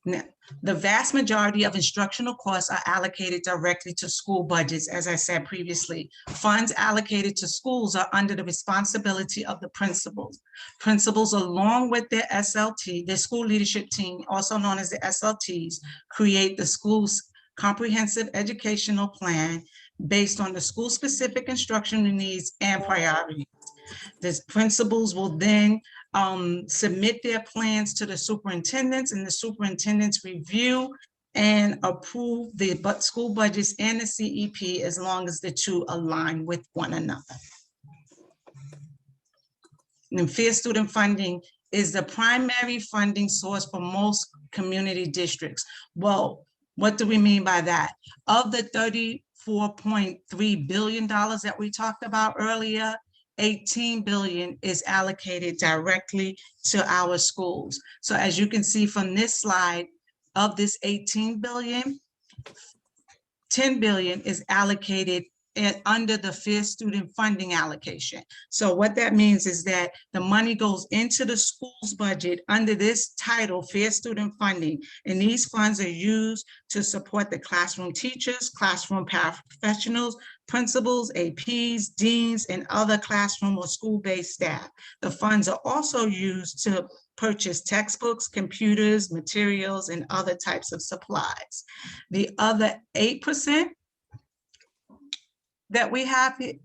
Now, the vast majority of instructional costs are allocated directly to school budgets. As I said previously, funds allocated to schools are under the responsibility of the principals. Principals, along with their SLT, their school leadership team, also known as the SLTs, create the school's comprehensive educational plan based on the school-specific instructional needs and priorities. The principals will then submit their plans to the superintendents, and the superintendents review and approve the school budgets and the CEP as long as the two align with one another. And fair student funding is the primary funding source for most community districts. Well, what do we mean by that? Of the $34.3 billion that we talked about earlier, 18 billion is allocated directly to our schools. So as you can see from this slide, of this 18 billion, 10 billion is allocated under the fair student funding allocation. So what that means is that the money goes into the school's budget under this title, fair student funding, and these funds are used to support the classroom teachers, classroom paraprofessionals, principals, APs, deans, and other classroom or school-based staff. The funds are also used to purchase textbooks, computers, materials, and other types of supplies. The other 8% that we have, the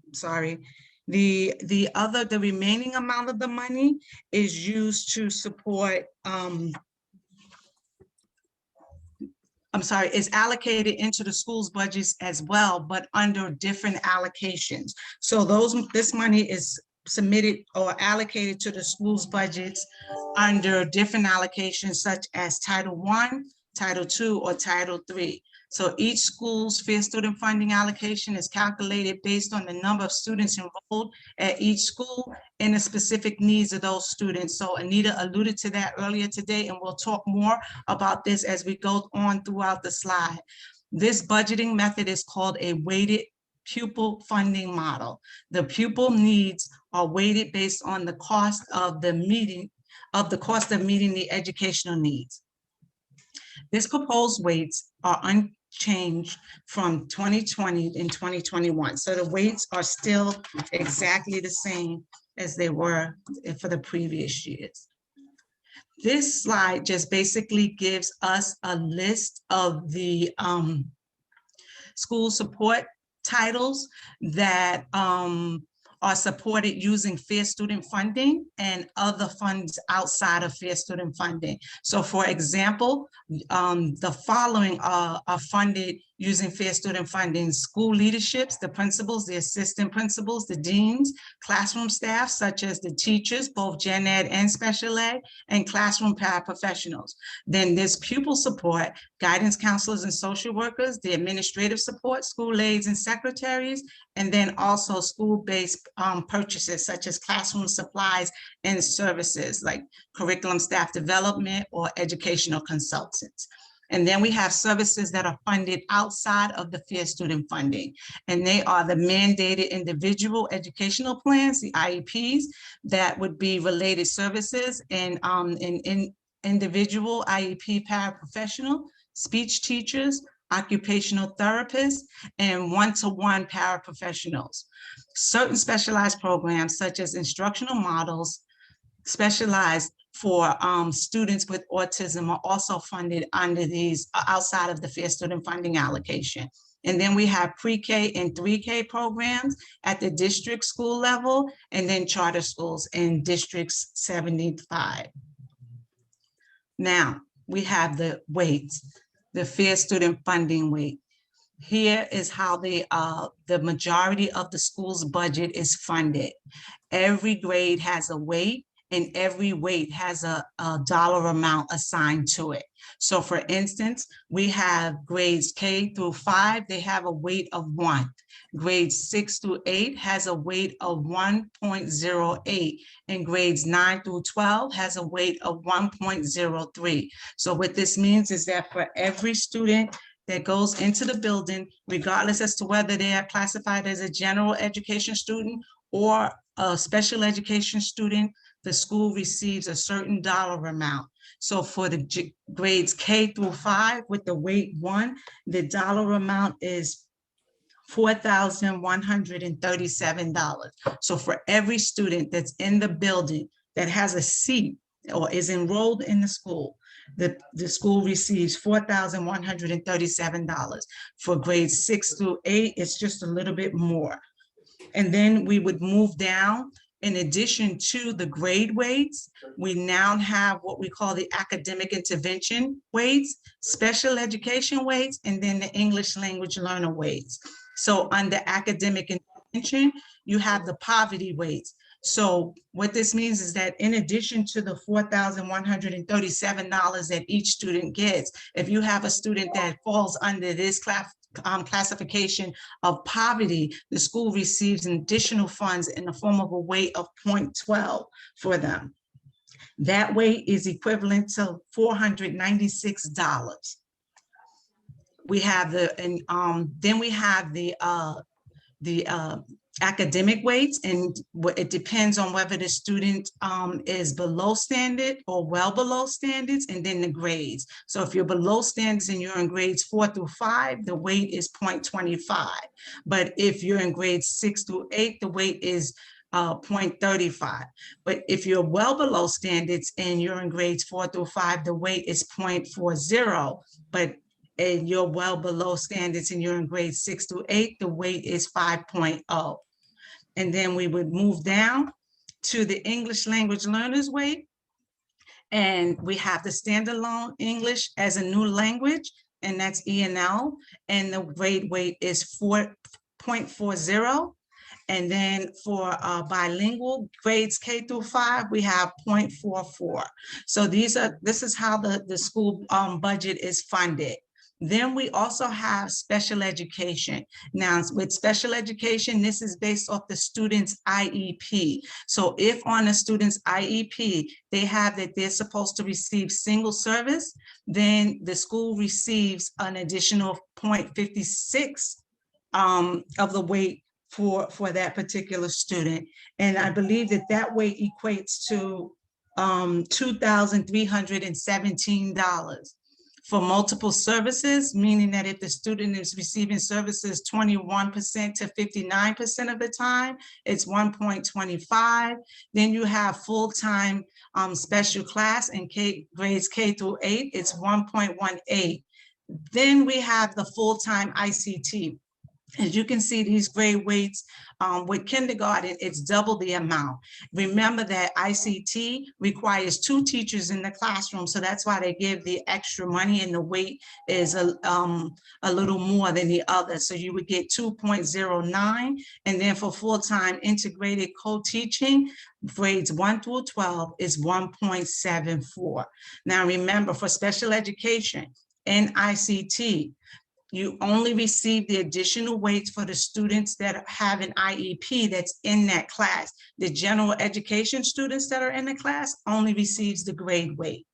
remaining amount of the money is used to support, is allocated into the school's budgets as well, but under different allocations. So this money is submitted or allocated to the school's budgets under different allocations such as Title I, Title II, or Title III. So each school's fair student funding allocation is calculated based on the number of students enrolled at each school and the specific needs of those students. So Anita alluded to that earlier today, and we'll talk more about this as we go on throughout the slide. This budgeting method is called a weighted pupil funding model. The pupil needs are weighted based on the cost of meeting the educational needs. This proposed weights are unchanged from 2020 and 2021. So the weights are still exactly the same as they were for the previous years. This slide just basically gives us a list of the school support titles that are supported using fair student funding and other funds outside of fair student funding. So for example, the following are funded using fair student funding: school leaderships, the principals, the assistant principals, the deans, classroom staff, such as the teachers, both gen ed and special ed, and classroom paraprofessionals. Then there's pupil support, guidance counselors and social workers, the administrative support, school aides and secretaries, and then also school-based purchases such as classroom supplies and services like curriculum staff development or educational consultants. And then we have services that are funded outside of the fair student funding. And they are the mandated individual educational plans, the IEPs, that would be related services and in individual IEP paraprofessional, speech teachers, occupational therapists, and one-to-one paraprofessionals. Certain specialized programs such as instructional models, specialized for students with autism, are also funded under these outside of the fair student funding allocation. And then we have pre-K and 3K programs at the district school level, and then charter schools in districts 75. Now we have the weights, the fair student funding weight. Here is how the majority of the school's budget is funded. Every grade has a weight, and every weight has a dollar amount assigned to it. So for instance, we have grades K through 5, they have a weight of 1. Grades 6 through 8 has a weight of 1.08, and grades 9 through 12 has a weight of 1.03. So what this means is that for every student that goes into the building, regardless as to whether they are classified as a general education student or a special education student, the school receives a certain dollar amount. So for the grades K through 5 with the weight 1, the dollar amount is $4,137. So for every student that's in the building that has a seat or is enrolled in the school, the school receives $4,137. For grades 6 through 8, it's just a little bit more. And then we would move down in addition to the grade weights, we now have what we call the academic intervention weights, special education weights, and then the English language learner weights. So under academic intervention, you have the poverty weights. So what this means is that in addition to the $4,137 that each student gets, if you have a student that falls under this classification of poverty, the school receives additional funds in the form of a weight of 0.12 for them. That weight is equivalent to $496. We have then we have the academic weights, and it depends on whether the student is below standard or well below standards, and then the grades. So if you're below standards and you're in grades 4 through 5, the weight is 0.25. But if you're in grades 6 through 8, the weight is 0.35. But if you're well below standards and you're in grades 4 through 5, the weight is 0.40. But and you're well below standards and you're in grades 6 through 8, the weight is 5.0. And then we would move down to the English language learners weight. And we have the standalone English as a new language, and that's ENL. And the grade weight is 4.40. And then for bilingual grades K through 5, we have 0.44. So this is how the school budget is funded. Then we also have special education. Now, with special education, this is based off the student's IEP. So if on a student's IEP, they have that they're supposed to receive single service, then the school receives an additional 0.56 of the weight for that particular student. And I believe that weight equates to $2,317. For multiple services, meaning that if the student is receiving services 21% to 59% of the time, it's 1.25. Then you have full-time special class and grades K through 8, it's 1.18. Then we have the full-time ICT. As you can see, these grade weights with kindergarten, it's double the amount. Remember that ICT requires 2 teachers in the classroom, so that's why they give the extra money, and the weight is a little more than the other. So you would get 2.09, and then for full-time integrated co-teaching, grades 1 through 12 is 1.74. Now remember, for special education and ICT, you only receive the additional weights for the students that have an IEP that's in that class. The general education students that are in the class only receives the grade weight.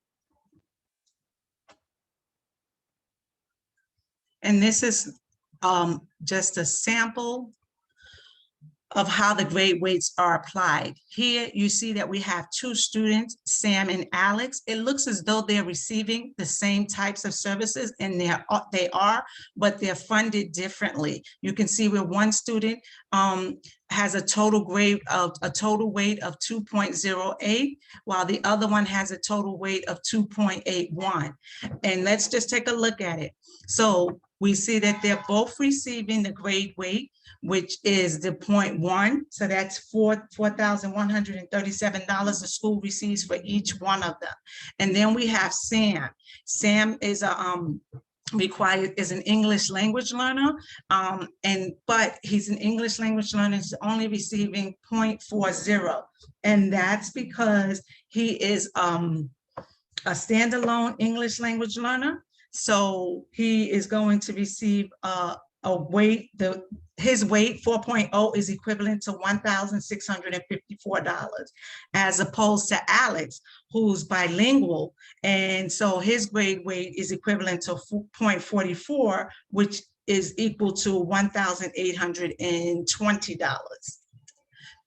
And this is just a sample of how the grade weights are applied. Here you see that we have 2 students, Sam and Alex. It looks as though they're receiving the same types of services, and they are, but they're funded differently. You can see where one student has a total weight of 2.08, while the other one has a total weight of 2.81. And let's just take a look at it. So we see that they're both receiving the grade weight, which is the 0.1. So that's $4,137 the school receives for each one of them. And then we have Sam. Sam is an English language learner, but he's an English language learner, he's only receiving 0.40. And that's because he is a standalone English language learner. So he is going to receive a weight, his weight 4.0 is equivalent to $1,654, as opposed to Alex, who's bilingual. And so his grade weight is equivalent to 0.44, which is equal to $1,820.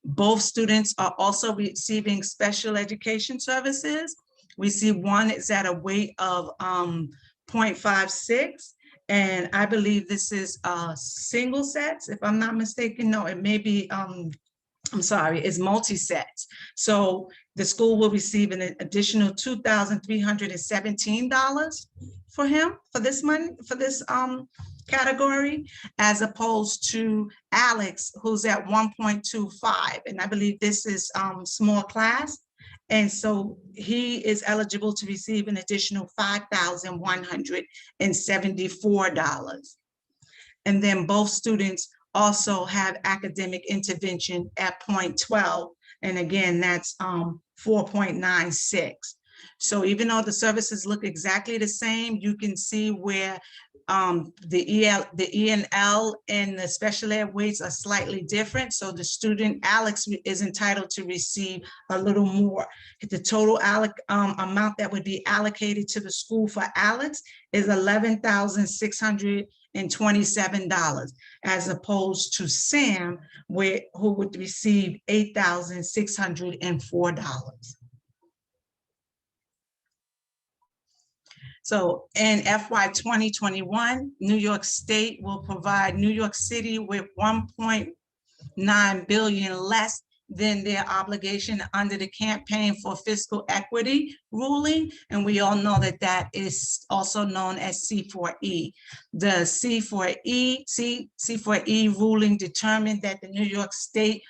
Both students are also receiving special education services. We see one is at a weight of 0.56. And I believe this is single sets, if I'm not mistaken. No, it may be I'm sorry, is multi-sets. So the school will receive an additional $2,317 for him for this month, for this category, as opposed to Alex, who's at 1.25. And I believe this is small class. And so he is eligible to receive an additional $5,174. And then both students also have academic intervention at 0.12. And again, that's 4.96. So even though the services look exactly the same, you can see where the ENL and the special ed weights are slightly different. So the student, Alex, is entitled to receive a little more. The total amount that would be allocated to the school for Alex is $11,627, as opposed to Sam, who would receive $8,604. So in FY 2021, New York State will provide New York City with $1.9 billion less than their obligation under the Campaign for Fiscal Equity ruling. And we all know that that is also known as C4E. The C4E ruling determined that New York State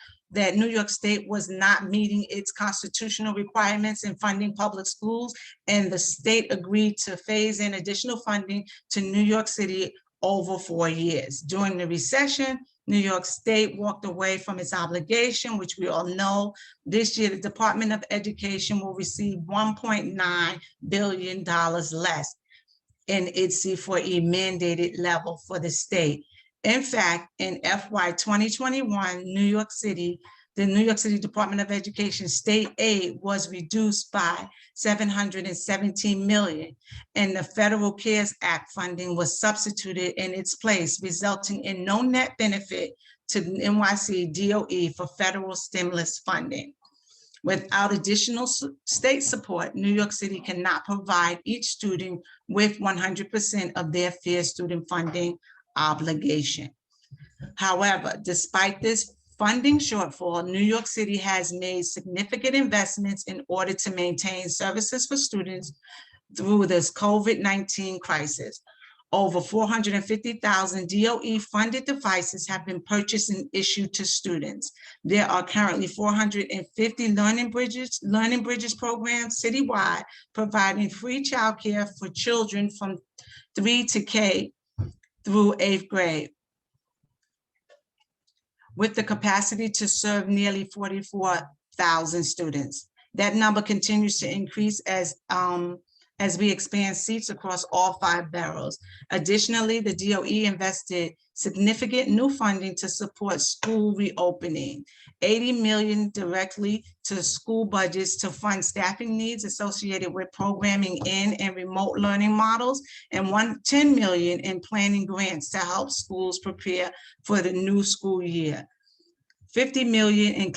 was not meeting its constitutional requirements in funding public schools, and the state agreed to phase in additional funding to New York City over 4 years. During the recession, New York State walked away from its obligation, which we all know. This year, the Department of Education will receive $1.9 billion less in its C4E mandated level for the state. In fact, in FY 2021, the New York City Department of Education state aid was reduced by $717 million, and the Federal CARES Act funding was substituted in its place, resulting in no net benefit to NYC DOE for federal stimulus funding. Without additional state support, New York City cannot provide each student with 100% of their fair student funding obligation. However, despite this funding shortfall, New York City has made significant investments in order to maintain services for students through this COVID-19 crisis. Over 450,000 DOE funded devices have been purchased and issued to students. There are currently 450 Learning Bridges programs citywide, providing free childcare for children from 3 to K through 8th grade, with the capacity to serve nearly 44,000 students. That number continues to increase as we expand seats across all 5 boroughs. Additionally, the DOE invested significant new funding to support school reopening, $80 million directly to school budgets to fund staffing needs associated with programming in and remote learning models, and $10 million in planning grants to help schools prepare for the new school year. $50 million in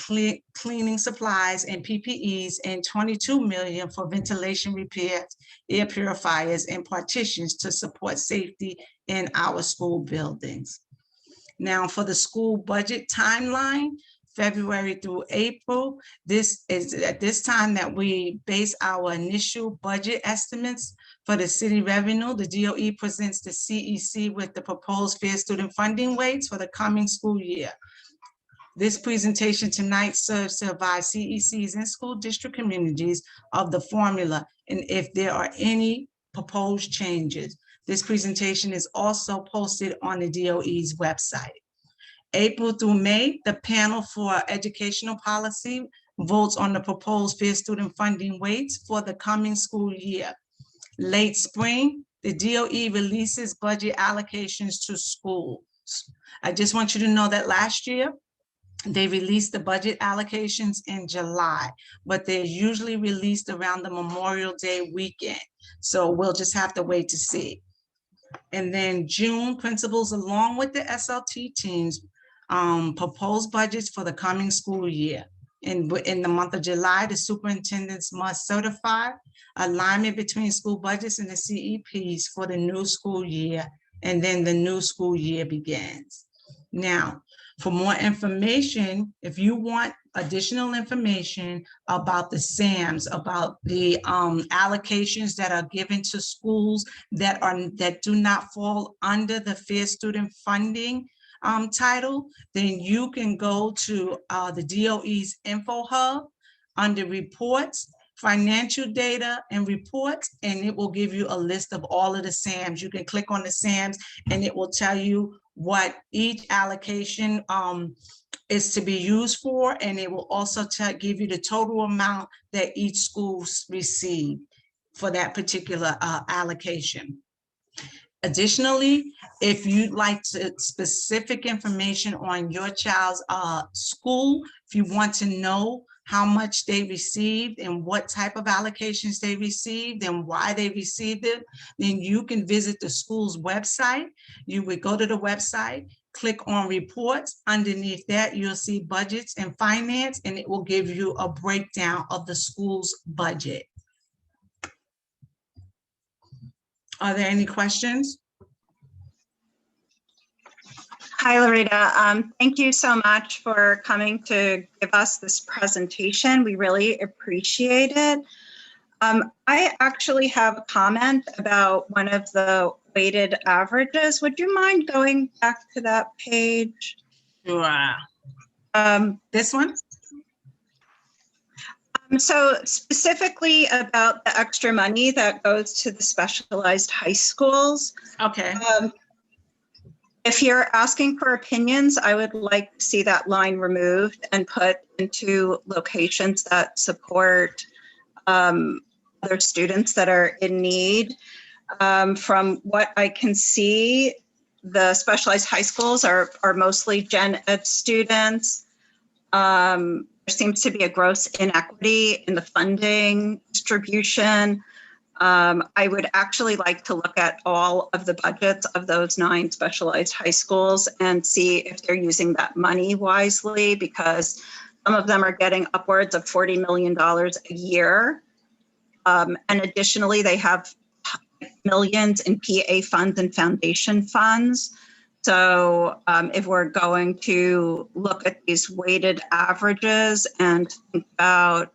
cleaning supplies and PPEs, and $22 million for ventilation repairs, air purifiers, and partitions to support safety in our school buildings. Now, for the school budget timeline, February through April, this is at this time that we base our initial budget estimates for the city revenue. The DOE presents the CEC with the proposed fair student funding weights for the coming school year. This presentation tonight serves to advise CECs and school district communities of the formula and if there are any proposed changes. This presentation is also posted on the DOE's website. April through May, the panel for educational policy votes on the proposed fair student funding weights for the coming school year. Late spring, the DOE releases budget allocations to schools. I just want you to know that last year, they released the budget allocations in July, but they're usually released around the Memorial Day weekend. So we'll just have to wait to see. And then June, principals along with the SLT teams propose budgets for the coming school year. In the month of July, the superintendents must certify alignment between school budgets and the CEPs for the new school year, and then the new school year begins. Now, For more information, if you want additional information about the SAMs, about the allocations that are given to schools that do not fall under the Fair Student Funding title, then you can go to the DOE's Info Hub under reports, financial data and reports, and it will give you a list of all of the SAMs. You can click on the SAMs and it will tell you what each allocation is to be used for, and it will also give you the total amount that each school received for that particular allocation. Additionally, if you'd like specific information on your child's school, if you want to know how much they received and what type of allocations they received and why they received it, then you can visit the school's website. You would go to the website, click on reports. Underneath that, you'll see budgets and finance, and it will give you a breakdown of the school's budget. Are there any questions? Hi, Loretta. Thank you so much for coming to give us this presentation. We really appreciate it. I actually have a comment about one of the weighted averages. Would you mind going back to that page? Sure. This one? So specifically about the extra money that goes to the specialized high schools. Okay. If you're asking for opinions, I would like to see that line removed and put into locations that support other students that are in need. From what I can see, the specialized high schools are mostly gen ed students. There seems to be a gross inequity in the funding distribution. I would actually like to look at all of the budgets of those 9 specialized high schools and see if they're using that money wisely, because some of them are getting upwards of $40 million a year. And additionally, they have millions in PA funds and foundation funds. So if we're going to look at these weighted averages and think about,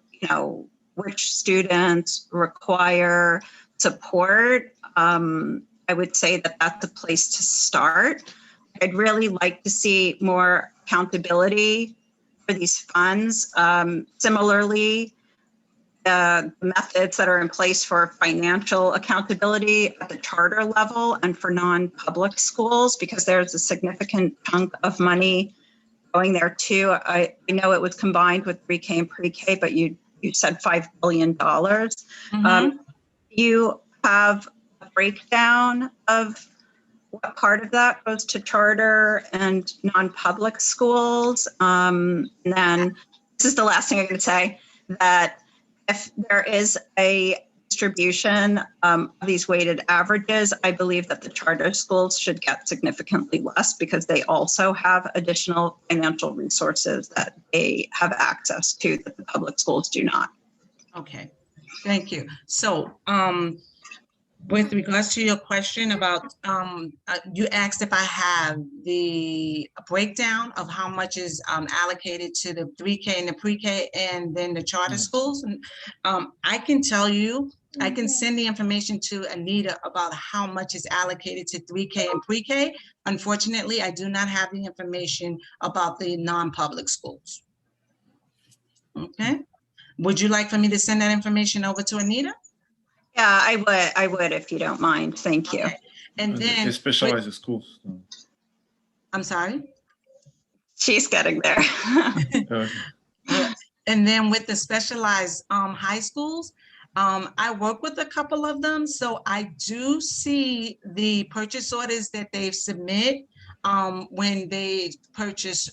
which students require support, I would say that that's a place to start. I'd really like to see more accountability for these funds. Similarly, the methods that are in place for financial accountability at the charter level and for non-public schools, because there's a significant chunk of money going there too. I know it was combined with pre-K and pre-K, but you said $5 billion. You have a breakdown of what part of that goes to charter and non-public schools. And then this is the last thing I'm going to say, that if there is a distribution of these weighted averages, I believe that the charter schools should get significantly less because they also have additional financial resources that they have access to that the public schools do not. Okay, thank you. So with regards to your question about, you asked if I have the breakdown of how much is allocated to the 3K and the pre-K and then the charter schools. I can tell you, I can send the information to Anita about how much is allocated to 3K and pre-K. Unfortunately, I do not have the information about the non-public schools. Okay, would you like for me to send that information over to Anita? Yeah, I would if you don't mind. Thank you. Okay. And then specialized schools. I'm sorry. She's getting there. And then with the specialized high schools, I work with a couple of them. So I do see the purchase orders that they submit when they purchase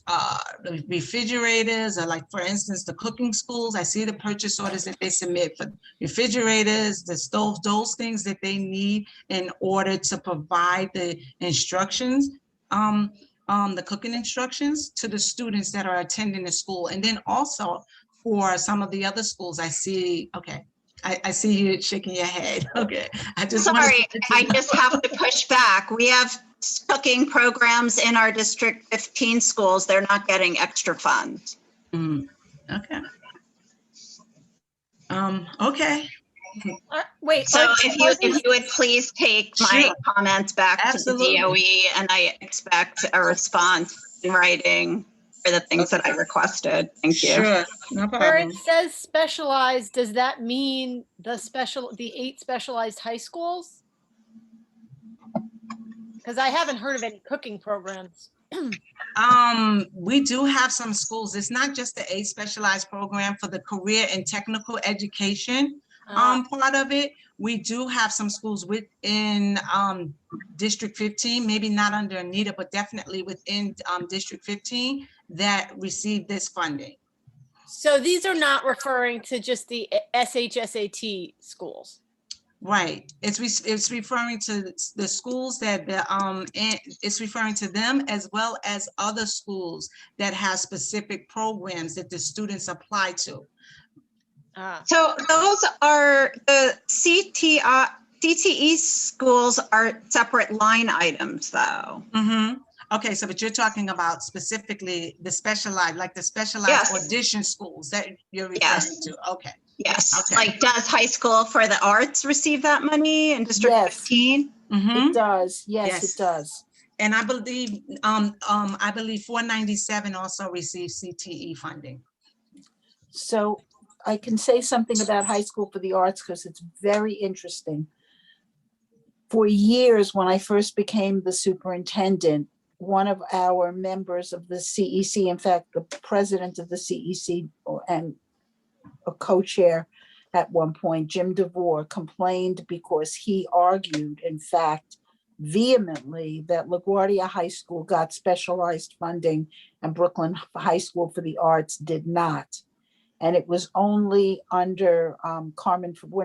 the refrigerators, or like, for instance, the cooking schools. I see the purchase orders that they submit for refrigerators, the stoves, those things that they need in order to provide the instructions, the cooking instructions to the students that are attending the school. And then also for some of the other schools, I see, okay, I see you shaking your head. Okay. I just wanted Sorry, to let I you know. just have to push back. We have cooking programs in our District 15 schools. They're not getting extra funds. Okay. Okay. Wait, So if you would please take my Sure. comments back Absolutely. to the DOE, and I expect a response in writing for the things that I requested. Thank you. Sure, no where problem. it says specialized, does that mean the 8 specialized high schools? Because I haven't heard of any cooking programs. We do have some schools. It's not just the 8 specialized program for the career and technical education part of it. We do have some schools within District 15, maybe not under Anita, but definitely within District 15 that receive this funding. So these are not referring to just the SHSAT schools. Right. It's referring to the schools that it's referring to them as well as other schools that have specific programs that the students apply to. So those are the CTE schools are separate line items though. Okay, so but you're talking about specifically the specialized, like the specialized audition schools that you're referring to. Okay. Yes. Okay. Like, does High School for the Arts receive that money in District 15? It does. Yes, it does. And I believe 497 also receives CTE funding. So I can say something about High School for the Arts because it's very interesting. For years, when I first became the superintendent, one of our members of the CEC, in fact, the president of the CEC and a co-chair at one point, Jim DeVore, complained because he argued, in fact, vehemently that LaGuardia High School got specialized funding and Brooklyn High School for the Arts did not. And it was only under when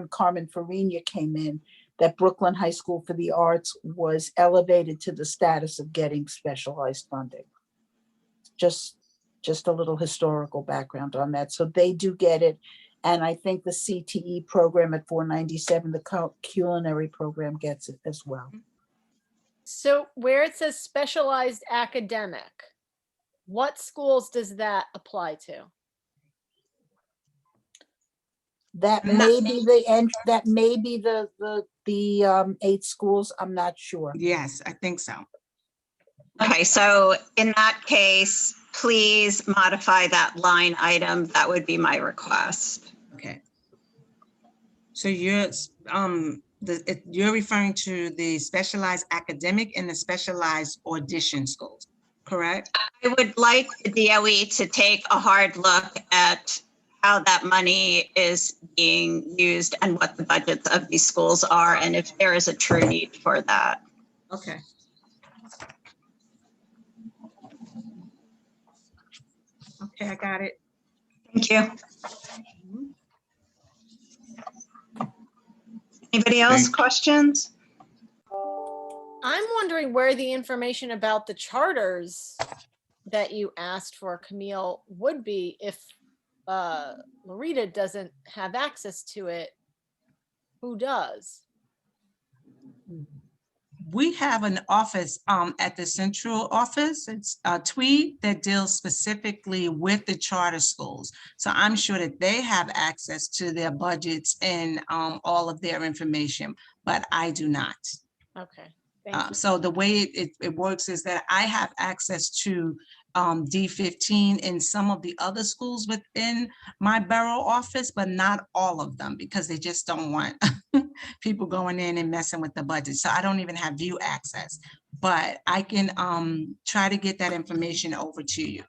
Carmen Farina came in that Brooklyn High School for the Arts was elevated to the status of getting specialized funding. Just a little historical background on that. So they do get it. And I think the CTE program at 497, the culinary program gets it as well. So where it says specialized academic, what schools does that apply to? That may be the end. That may be the 8 schools. I'm not sure. Yes, I think so. Okay, so in that case, please modify that line item. That would be my request. Okay. So you're referring to the specialized academic and the specialized audition schools, correct? I would like the DOE to take a hard look at how that money is being used and what the budgets of these schools are, and if there is a true need for that. Okay. Okay, I got it. Thank you. Anybody else questions? I'm wondering where the information about the charters that you asked for, Camille, would be if Loretta doesn't have access to it. Who does? We have an office at the central office. It's Tweed that deals specifically with the charter schools. So I'm sure that they have access to their budgets and all of their information, but I do not. Okay, thank you. So the way it works is that I have access to D15 in some of the other schools within my borough office, but not all of them because they just don't want people going in and messing with the budget. So I don't even have view access, but I can try to get that information over to you.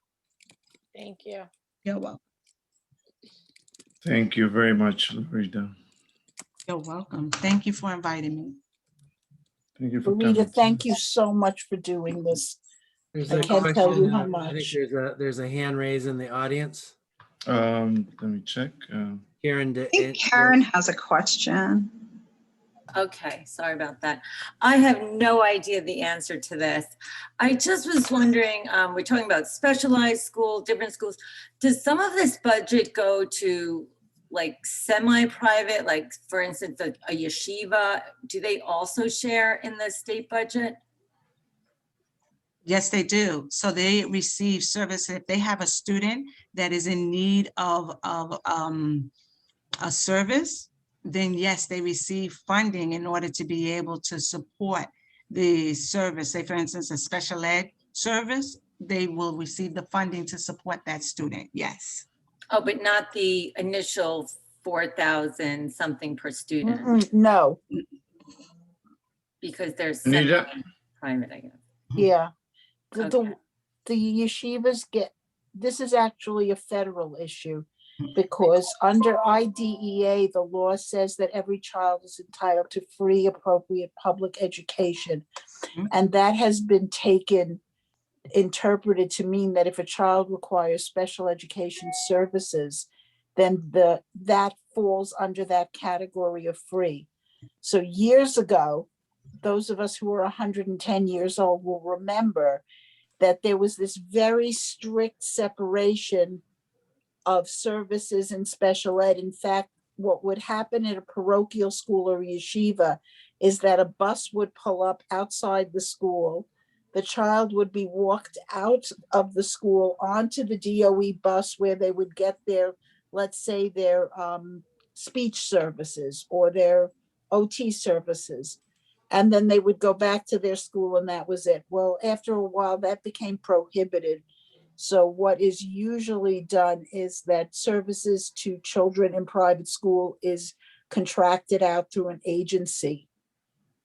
Thank you. You're welcome. Thank you very much, Loretta. You're welcome. Thank you for inviting me. Thank you for Rita, coming. thank you so much for doing this. There's I a can't tell you question, how I think much. there's a hand raised in the audience. Let me check. Karen, I think Karen has a question. Okay, sorry about that. I have no idea the answer to this. I just was wondering, we're talking about specialized schools, different schools. Does some of this budget go to like semi-private, like for instance, a yeshiva, do they also share in the state budget? Yes, they do. So they receive service. If they have a student that is in need of a service, then yes, they receive funding in order to be able to support the service. Say, for instance, a special ed service, they will receive the funding to support that student. Yes. Oh, but not the initial 4,000 something per student, No, because there's Anita? semi-private, I guess. yeah. Okay. The yeshivas get, this is actually a federal issue because under IDEA, the law says that every child is entitled to free, appropriate public education. And that has been interpreted to mean that if a child requires special education services, then that falls under that category of free. So years ago, those of us who are 110 years old will remember that there was this very strict separation of services and special ed. In fact, what would happen at a parochial school or yeshiva is that a bus would pull up outside the school. The child would be walked out of the school onto the DOE bus where they would get their, let's say, their speech services or their OT services. And then they would go back to their school and that was it. Well, after a while, that became prohibited. So what is usually done is that services to children in private school is contracted out through an agency.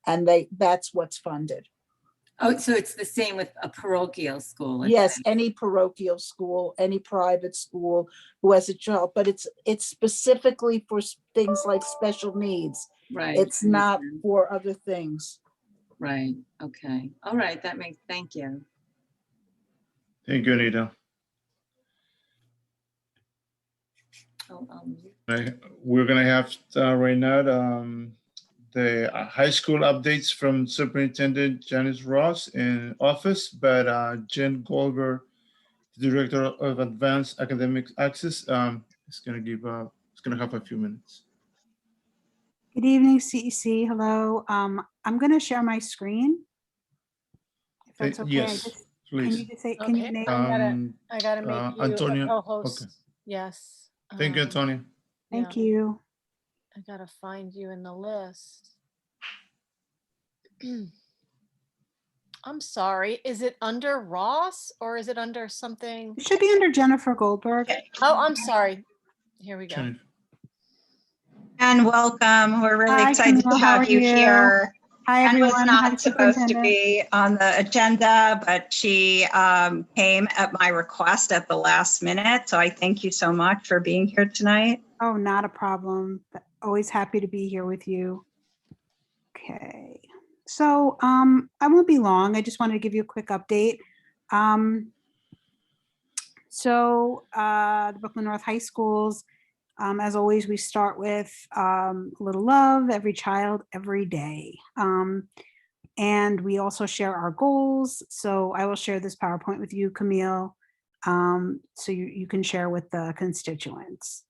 And that's what's funded. Oh, so it's the same with a parochial school? let's Yes, say. any parochial school, any private school who has a child, but it's specifically for things like special needs. Right. It's not for other things. Right, okay. All right, thank you. Thank you, Anita. Oh, We're gonna have right now the high school updates from Superintendent Janice Ross in office, but Jen Goldberg, the Director of Advanced Academic Access, is gonna have a few minutes. Good evening, CEC. Hello. I'm going to share my screen. If that's okay. Yes, please. Can you just say, can you Okay, name? I gotta make you Antonio, a co-host. okay. Yes. Thank you, Antonio. Thank yeah. you. I gotta find you in the list. I'm sorry, is it under Ross or is it under something? It should be under Jennifer Goldberg. Oh, I'm sorry. Here we go. Jennifer. And welcome. We're really Hi, excited Camille. to How have are you here. Hi, Anne was everyone. Hi, not supposed to Superintendent. be on the agenda, but she came at my request at the last minute. So I thank you so much for being here tonight. Oh, not a problem. Always happy to be here with you. Okay. So I won't be long. I just wanted to give you a quick update. The Brooklyn North High Schools, as always, we start with a little love, every child, every day. And we also share our goals. So I will share this PowerPoint with you, Camille, so you can share with the constituents.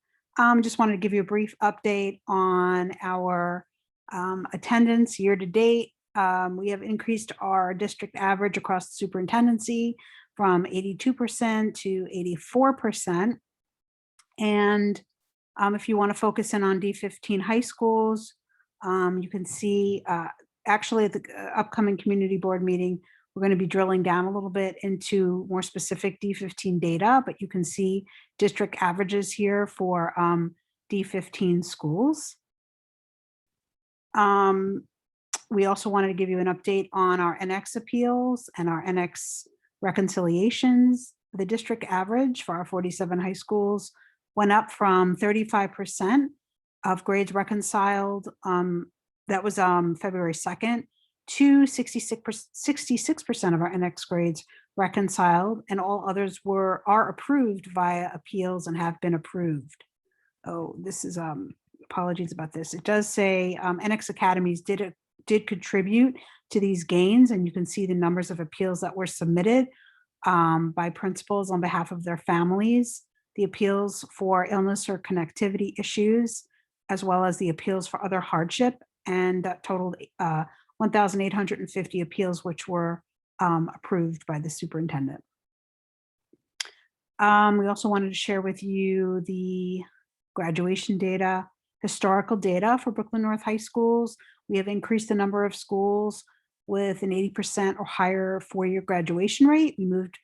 Just wanted to give you a brief update on our attendance year to date. We have increased our district average across the superintendency from 82% to 84%. And if you want to focus in on D15 high schools, you can see actually at the upcoming community board meeting, we're going to be drilling down a little bit into more specific D15 data, but you can see district averages here for D15 schools. We also wanted to give you an update on our NX appeals and our NX reconciliations. The district average for our 47 high schools went up from 35% of grades reconciled, that was February 2nd, to 66% of our NX grades reconciled, and all others are approved via appeals and have been approved. Oh, this is apologies about this. It does say NX academies did contribute to these gains, and you can see the numbers of appeals that were submitted by principals on behalf of their families. the appeals for illness or connectivity issues, as well as the appeals for other hardship, and that totaled 1,850 appeals, which were approved by the superintendent. We also wanted to share with you the graduation data, historical data for Brooklyn North High Schools. We have increased the number of schools with an 80% or higher four-year graduation rate. We moved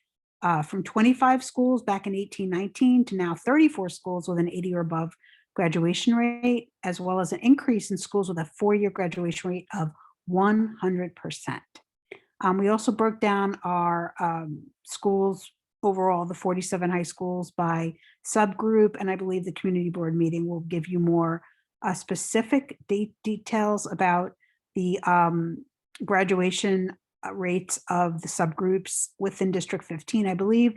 from 25 schools back in 1819 to now 34 schools with an 80 or above graduation rate, as well as an increase in schools with a four-year graduation rate of 100%. We also broke down our schools overall, the 47 high schools, by subgroup, and I believe the community board meeting will give you more specific details about the graduation rates of the subgroups within District 15. I believe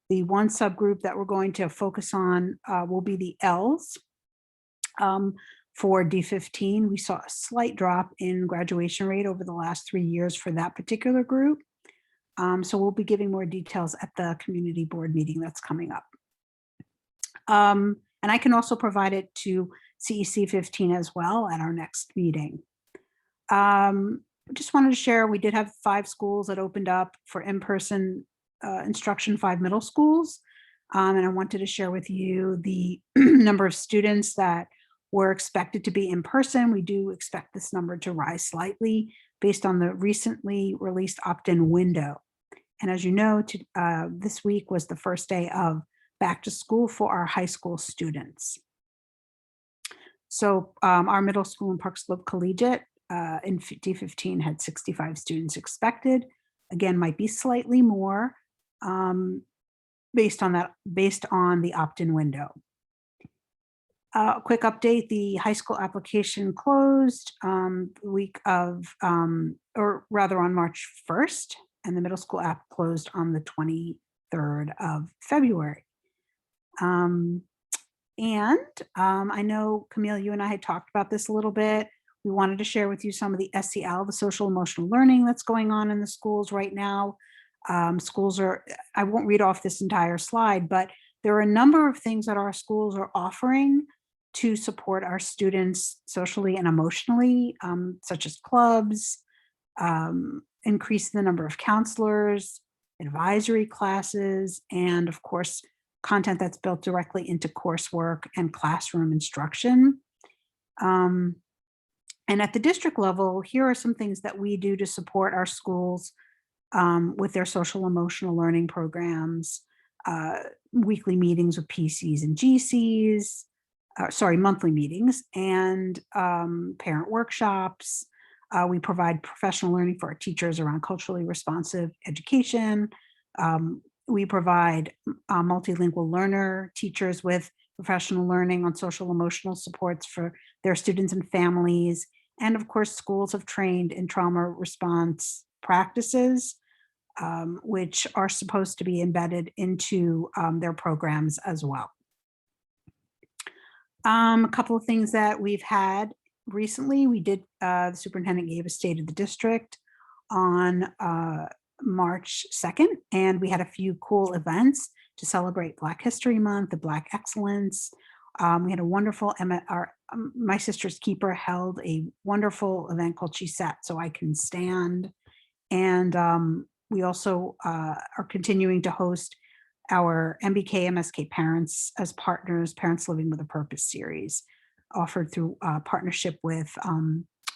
the one subgroup that we're going to focus on will be the L's. For D15, we saw a slight drop in graduation rate over the last 3 years for that particular group. So we'll be giving more details at the community board meeting that's coming up. And I can also provide it to CEC 15 as well at our next meeting. Just wanted to share, we did have 5 schools that opened up for in-person instruction, 5 middle schools. And I wanted to share with you the number of students that were expected to be in person. We do expect this number to rise slightly based on the recently released opt-in window. And as you know, this week was the first day of back to school for our high school students. So our middle school in Park Slope Collegiate in D15 had 65 students expected. Again, might be slightly more based on the opt-in window. Quick update, the high school application closed the week of, or rather on March 1st, and the middle school app closed on the 23rd of February. I know, Camille, you and I had talked about this a little bit. We wanted to share with you some of the SEL, the social emotional learning that's going on in the schools right now. Schools are, I won't read off this entire slide, but there are a number of things that our schools are offering to support our students socially and emotionally, such as clubs, increasing the number of counselors, advisory classes, and of course, content that's built directly into coursework and classroom instruction. And at the district level, here are some things that we do to support our schools with their social emotional learning programs, weekly meetings with PCs and GCs, monthly meetings, and parent workshops. We provide professional learning for our teachers around culturally responsive education. We provide multilingual learner teachers with professional learning on social emotional supports for their students and families. And of course, schools have trained in trauma response practices, which are supposed to be embedded into their programs as well. A couple of things that we've had recently, we did, the superintendent gave a state of the district on March 2nd, and we had a few cool events to celebrate Black History Month, the Black Excellence. We had a wonderful, my sister's keeper held a wonderful event called She Sat So I Can Stand. And we also are continuing to host our MBK MSK Parents as Partners, Parents Living with a Purpose series, offered through partnership with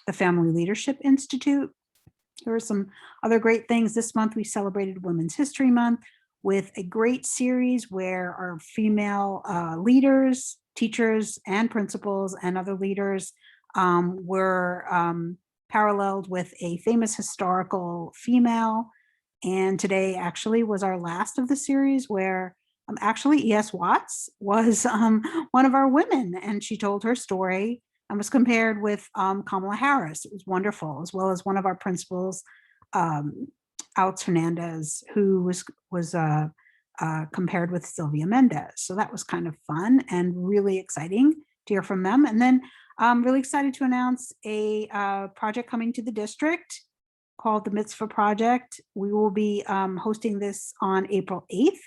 the Family Leadership Institute. There were some other great things. This month we celebrated Women's History Month with a great series where our female leaders, teachers and principals and other leaders were paralleled with a famous historical female. And today actually was our last of the series, where actually E.S. Watts was one of our women, and she told her story and was compared with Kamala Harris. It was wonderful, as well as one of our principals, Alex Hernandez, who was compared with Sylvia Mendez. So that was kind of fun and really exciting to hear from them. And then I'm really excited to announce a project coming to the district called the Mitzvah Project. We will be hosting this on April 8th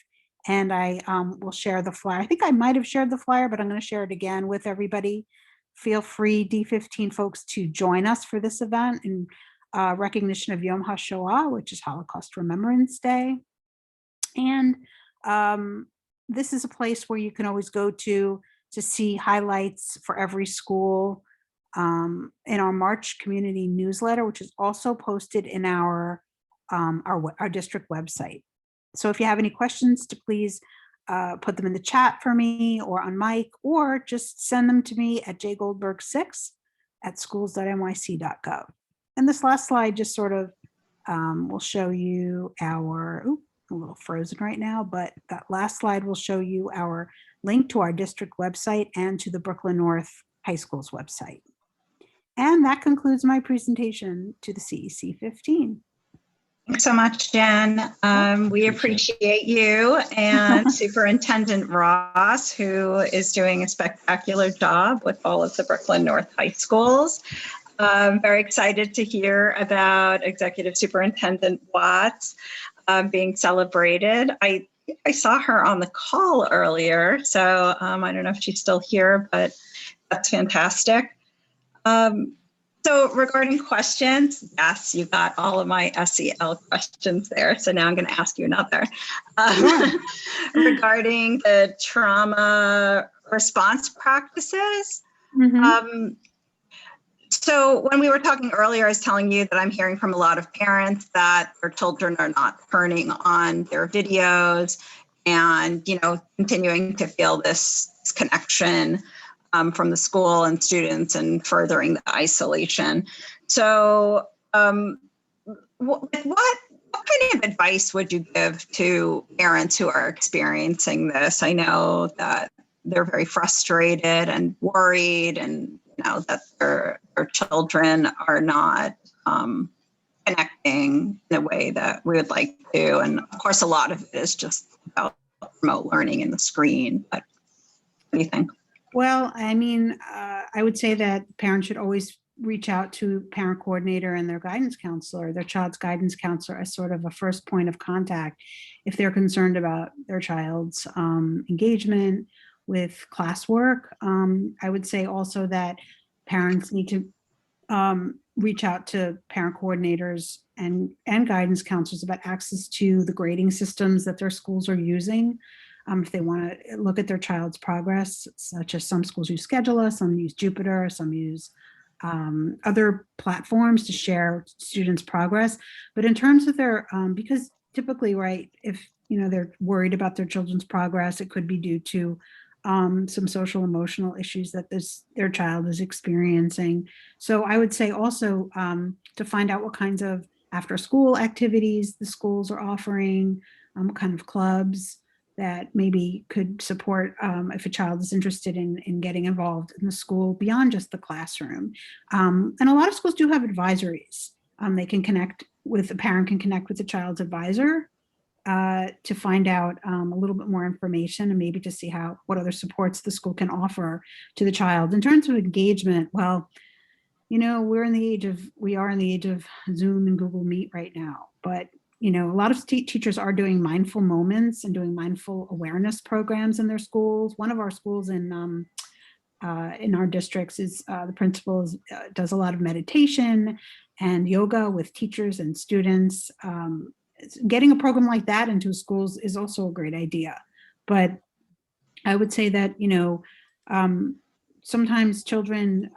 And I will share the flyer. I think I might have shared the flyer, but I'm going to share it again with everybody. Feel free, D15 folks, to join us for this event in recognition of Yom HaShoah, which is Holocaust Remembrance Day. And this is a place where you can always go to see highlights for every school in our March community newsletter, which is also posted in our district website. So if you have any questions, to please put them in the chat for me or on mic, or just send them to me at jgoldberg6@schools.nyc.gov. And this last slide just sort of will show you our, a little frozen right now, but that last slide will show you our link to our district website and to the Brooklyn North High School's website. And that concludes my presentation to the CEC 15. Thanks so much, Jen. We appreciate you and Superintendent Ross, who is doing a spectacular job with all of the Brooklyn North High Schools. I'm very excited to hear about Executive Superintendent Watts being celebrated. I saw her on the call earlier, so I don't know if she's still here, but that's fantastic. So regarding questions, yes, you got all of my SEL questions there. So now I'm going to ask you another. Regarding the trauma response practices. So when we were talking earlier, I was telling you that I'm hearing from a lot of parents that their children are not turning on their videos and, you know, continuing to feel this connection from the school and students and furthering the isolation. So what kind of advice would you give to parents who are experiencing this? I know that they're very frustrated and worried, and you know that their children are not connecting in a way that we would like to. And of course, a lot of it is just about remote learning in the screen. But what do you think? Well, I mean, I would say that parents should always reach out to parent coordinator and their guidance counselor, their child's guidance counselor, as sort of a first point of contact if they're concerned about their child's engagement with classwork. I would say also that parents need to reach out to parent coordinators and guidance counselors about access to the grading systems that their schools are using. If they want to look at their child's progress, such as some schools use Schedula, some use Jupyter, some use other platforms to share students' progress. But in terms of their, because typically, right, if you know they're worried about their children's progress, it could be due to some social emotional issues that their child is experiencing. So I would say also to find out what kinds of after school activities the schools are offering, what kind of clubs that maybe could support if a child is interested in getting involved in the school beyond just the classroom. And a lot of schools do have advisories. They can connect with, a parent can connect with the child's advisor to find out a little bit more information and maybe to see what other supports the school can offer to the child. In terms of engagement, well, you know, we are in the age of Zoom and Google Meet right now, but you know, a lot of teachers are doing mindful moments and doing mindful awareness programs in their schools. One of our schools in our districts is the principal does a lot of meditation and yoga with teachers and students. Getting a program like that into schools is also a great idea. But I would say that, you know, sometimes children,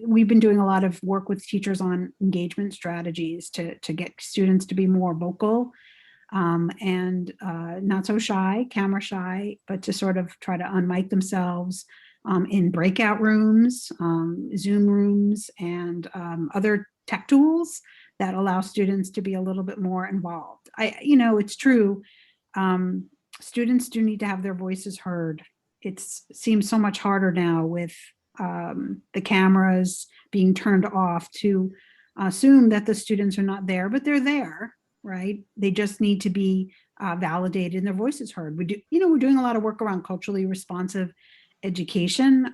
we've been doing a lot of work with teachers on engagement strategies to get students to be more vocal and not so shy, camera shy, but to sort of try to unmic themselves in breakout rooms, Zoom rooms, and other tech tools that allow students to be a little bit more involved. You know, it's true. Students do need to have their voices heard. It seems so much harder now with the cameras being turned off to assume that the students are not there, but they're there, right? They just need to be validated and their voices heard. We do, you know, we're doing a lot of work around culturally responsive education,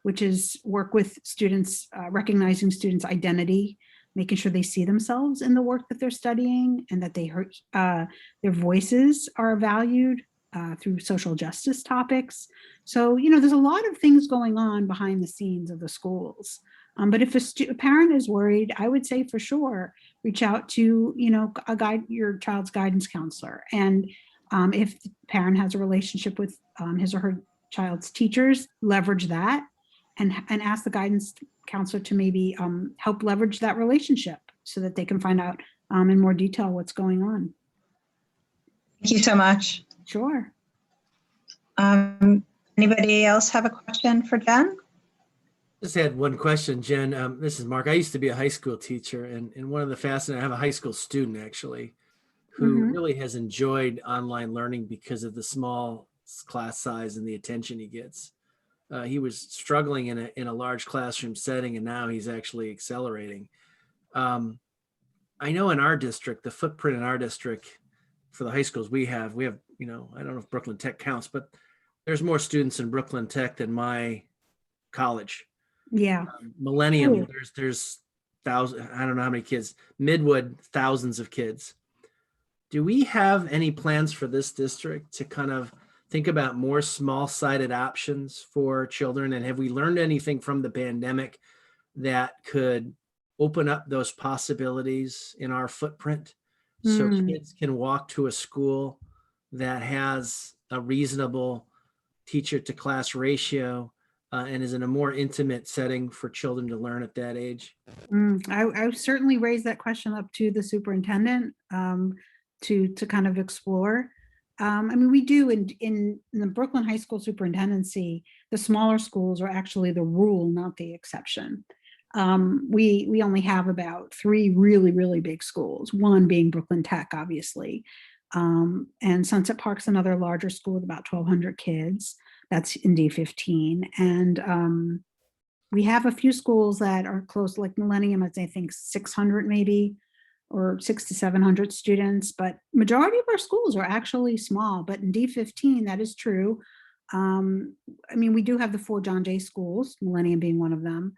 which is work with students, recognizing students' identity, making sure they see themselves in the work that they're studying and that they heard, their voices are valued through social justice topics. So, there's a lot of things going on behind the scenes of the schools. But if a parent is worried, I would say for sure, reach out to, your child's guidance counselor. And if the parent has a relationship with his or her child's teachers, leverage that and ask the guidance counselor to maybe help leverage that relationship so that they can find out in more detail what's going on. Thank you so much. Sure. Anybody else have a question for Jen? Just had one question, Jen. This is Mark. I used to be a high school teacher, and one of the fascinating, I have a high school student actually, who really has enjoyed online learning because of the small class size and the attention he gets. He was struggling in a large classroom setting, and now he's actually accelerating. I know in our district, the footprint in our district for the high schools we have, I don't know if Brooklyn Tech counts, but there's more students in Brooklyn Tech than my college. Yeah. Millennium, Ooh. there's thousands, I don't know how many kids. Midwood, thousands of kids. Do we have any plans for this district to kind of think about more small-sided options for children? And have we learned anything from the pandemic that could open up those possibilities in our footprint so kids can walk to a school that has a reasonable teacher to class ratio and is in a more intimate setting for children to learn at that age? I certainly raised that question up to the superintendent to kind of explore. We do in the Brooklyn High School Superintendency, the smaller schools are actually the rule, not the exception. We only have about 3 really, really big schools, one being Brooklyn Tech, obviously. And Sunset Park's another larger school with about 1,200 kids. That's in D15. And we have a few schools that are close, like Millennium, I think 600 maybe, or 600 to 700 students, but majority of our schools are actually small. But in D15, that is true. We do have the 4 John Jay schools, Millennium being one of them.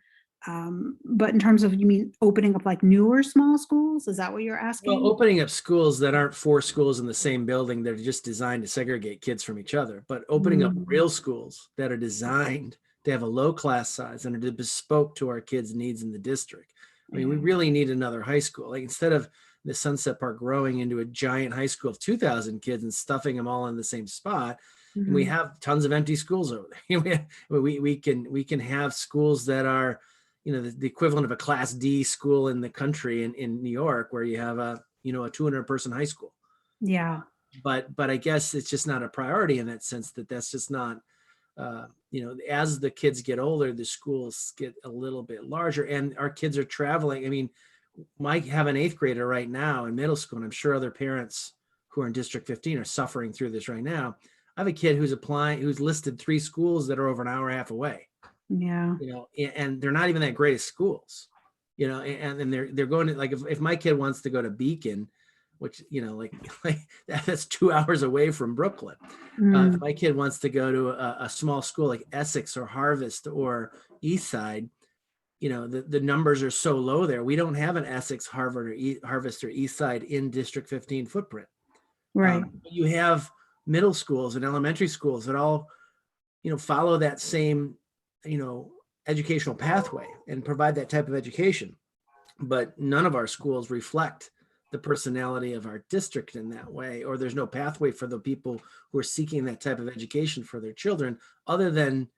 But in terms of, you mean opening up like newer small schools? Is that what you're asking? Well, opening up schools that aren't 4 schools in the same building that are just designed to segregate kids from each other, but opening up real schools that are designed to have a low class size and are bespoke to our kids' needs in the district. We really need another high school. Like, instead of the Sunset Park growing into a giant high school of 2,000 kids and stuffing them all in the same spot, and we have tons of empty schools over there. we can have schools that are, the equivalent of a Class D school in the country in New York, where you have a 200-person high school. Yeah. But I guess it's just not a priority in that sense. That's just not, as the kids get older, the schools get a little bit larger, and our kids are traveling. Mike have an 8th grader right now in middle school, and I'm sure other parents who are in District 15 are suffering through this right now. I have a kid who's listed 3 schools that are over an hour and a half away. Yeah. And they're not even that great of schools, and they're going to, like, if my kid wants to go to Beacon, which, like that's 2 hours away from Brooklyn. If my kid wants to go to a small school like Essex or Harvest or Eastside, the numbers are so low there. We don't have an Essex, Harvard, or Harvest or Eastside in District 15 footprint. Right. You have middle schools and elementary schools that all, follow that same, educational pathway and provide that type of education. But none of our schools reflect the personality of our district in that way, or there's no pathway for the people who are seeking that type of education for their children, other than,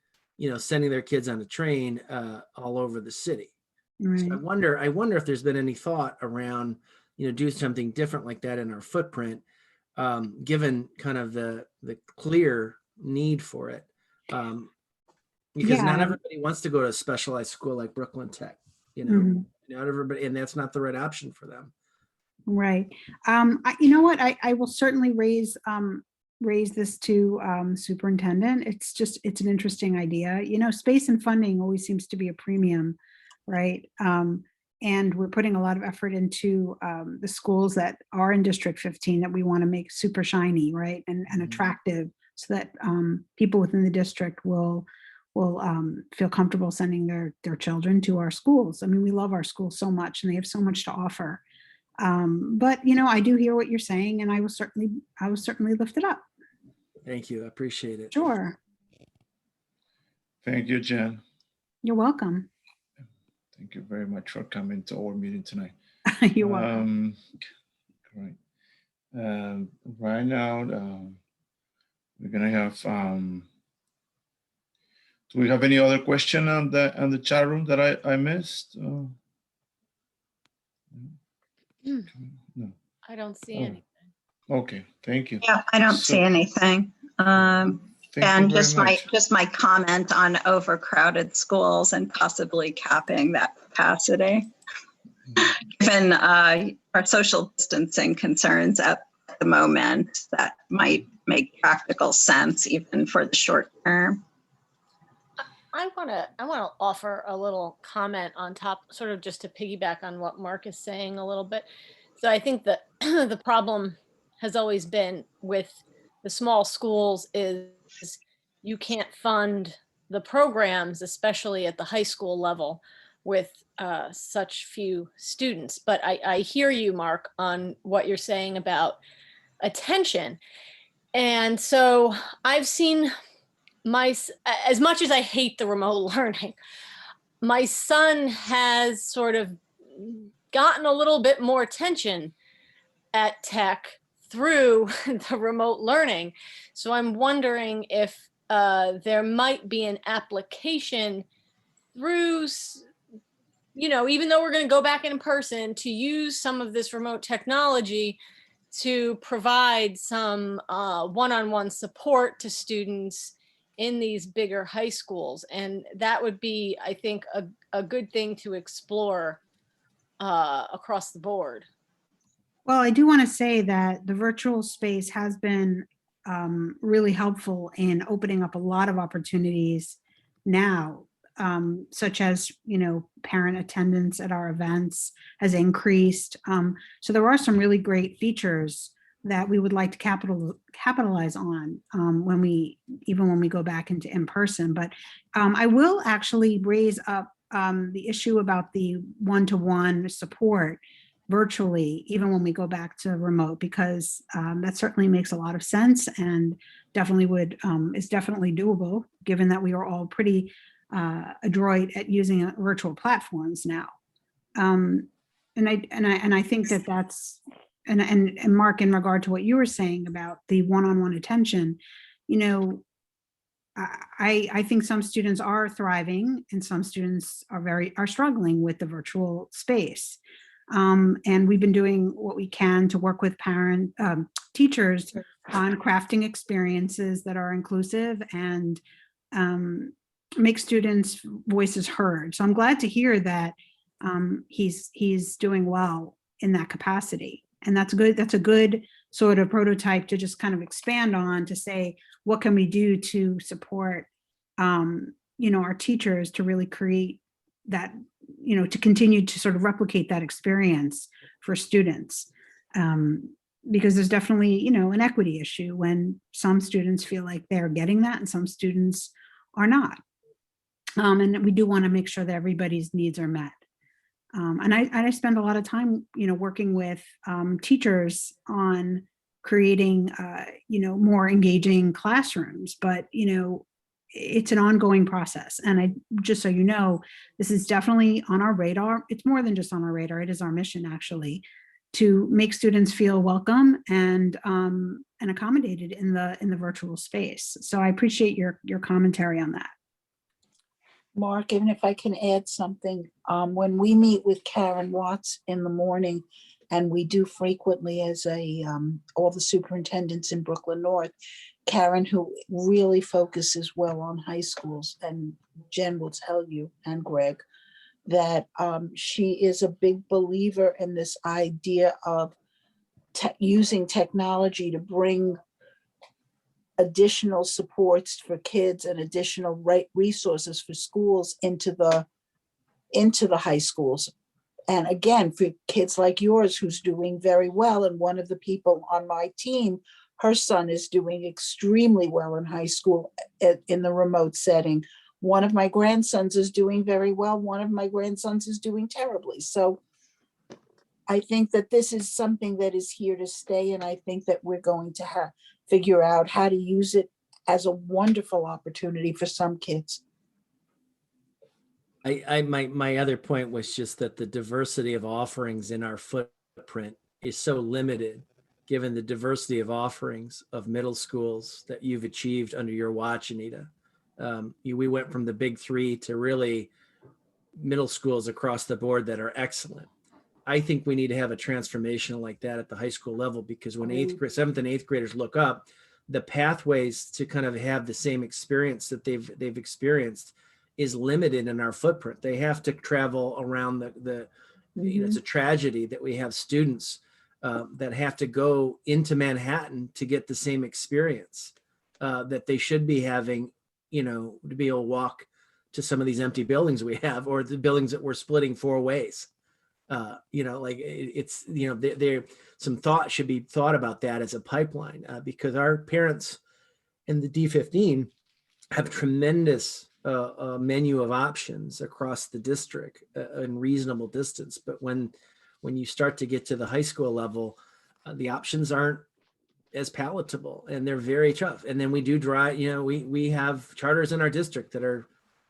sending their kids on a train all over the city. Right. So I wonder if there's been any thought around, do something different like that in our footprint, given kind of the clear need for it. Because not everybody wants to go to a specialized school like Brooklyn Tech, not everybody, and that's not the right option for them. Right. You know what? I will certainly raise this to superintendent. It's an interesting idea. Space and funding always seems to be a premium, right? And we're putting a lot of effort into the schools that are in District 15 that we want to make super shiny, right, and attractive, so that people within the district will feel comfortable sending their children to our schools. We love our schools so much, and they have so much to offer. But I do hear what you're saying, and I will certainly lift it up. Thank you. I appreciate it. Sure. Thank you, Jen. You're welcome. Thank you very much for coming to our meeting tonight. You're welcome. Great. Right now, we're gonna have. Do we have any other question on the chat room that I missed? No. I don't see Oh. anything. Okay, thank you. Yeah, I don't So- see anything. Thank And you very just much. my comment on overcrowded schools and possibly capping that capacity. Given our social distancing concerns at the moment, that might make practical sense even for the short term. I want to offer a little comment on top, sort of just to piggyback on what Mark is saying a little bit. So I think that the problem has always been with the small schools is you can't fund the programs, especially at the high school level, with such few students. But I hear you, Mark, on what you're saying about attention. And so I've seen as much as I hate the remote learning, my son has sort of gotten a little bit more attention at tech through the remote learning. So I'm wondering if there might be an application through, even though we're going to go back in person, to use some of this remote technology to provide some one-on-one support to students in these bigger high schools. And that would be, I think, a good thing to explore across the board. Well, I do want to say that the virtual space has been really helpful in opening up a lot of opportunities now, such as, parent attendance at our events has increased. So there are some really great features that we would like to capitalize on when we go back into in-person. But I will actually raise up the issue about the one-to-one support virtually, even when we go back to remote, because that certainly makes a lot of sense and definitely is definitely doable, given that we are all pretty adroit at using virtual platforms now. And I think that's, and Mark, in regard to what you were saying about the one-on-one attention, I think some students are thriving and some students are struggling with the virtual space. And we've been doing what we can to work with teachers on crafting experiences that are inclusive and make students' voices heard. So I'm glad to hear that he's doing well in that capacity. And that's good. That's a good sort of prototype to just kind of expand on, to say, what can we do to support, our teachers to really create that, to continue to sort of replicate that experience for students. Because there's definitely, an equity issue when some students feel like they're getting that and some students are not. And we do want to make sure that everybody's needs are met. And I spend a lot of time, working with teachers on creating, more engaging classrooms. But, it's an ongoing process. And just so you know, this is definitely on our radar. It's more than just on our radar. It is our mission, actually, to make students feel welcome and accommodated in the virtual space. So I appreciate your commentary on that. Mark, even if I can add something, when we meet with Karen Watts in the morning, and we do frequently as all the superintendents in Brooklyn North, Karen, who really focuses well on high schools, and Jen will tell you, and Greg, that she is a big believer in this idea of using technology to bring additional supports for kids and additional resources for schools into the high schools. And again, for kids like yours, who's doing very well, and one of the people on my team, her son is doing extremely well in high school in the remote setting. One of my grandsons is doing very well. One of my grandsons is doing terribly. So I think that this is something that is here to stay, and I think that we're going to figure out how to use it as a wonderful opportunity for some kids. My other point was just that the diversity of offerings in our footprint is so limited, given the diversity of offerings of middle schools that you've achieved under your watch, Anita. We went from the big three to really middle schools across the board that are excellent. I think we need to have a transformation like that at the high school level, because when 7th and 8th graders look up, the pathways to kind of have the same experience that they've experienced is limited in our footprint. They have to travel around you know, it's a tragedy that we have students that have to go into Manhattan to get the same experience that they should be having, you know, to be able to walk to some of these empty buildings we have, or the buildings that we're splitting 4 ways. You know, like it's, you know, there some thought should be thought about that as a pipeline, because our parents in the D15 have tremendous menu of options across the district in reasonable distance. But when you start to get to the high school level, the options aren't as palatable, and they're very tough. And then we do drive, you know, we have charters in our district that are,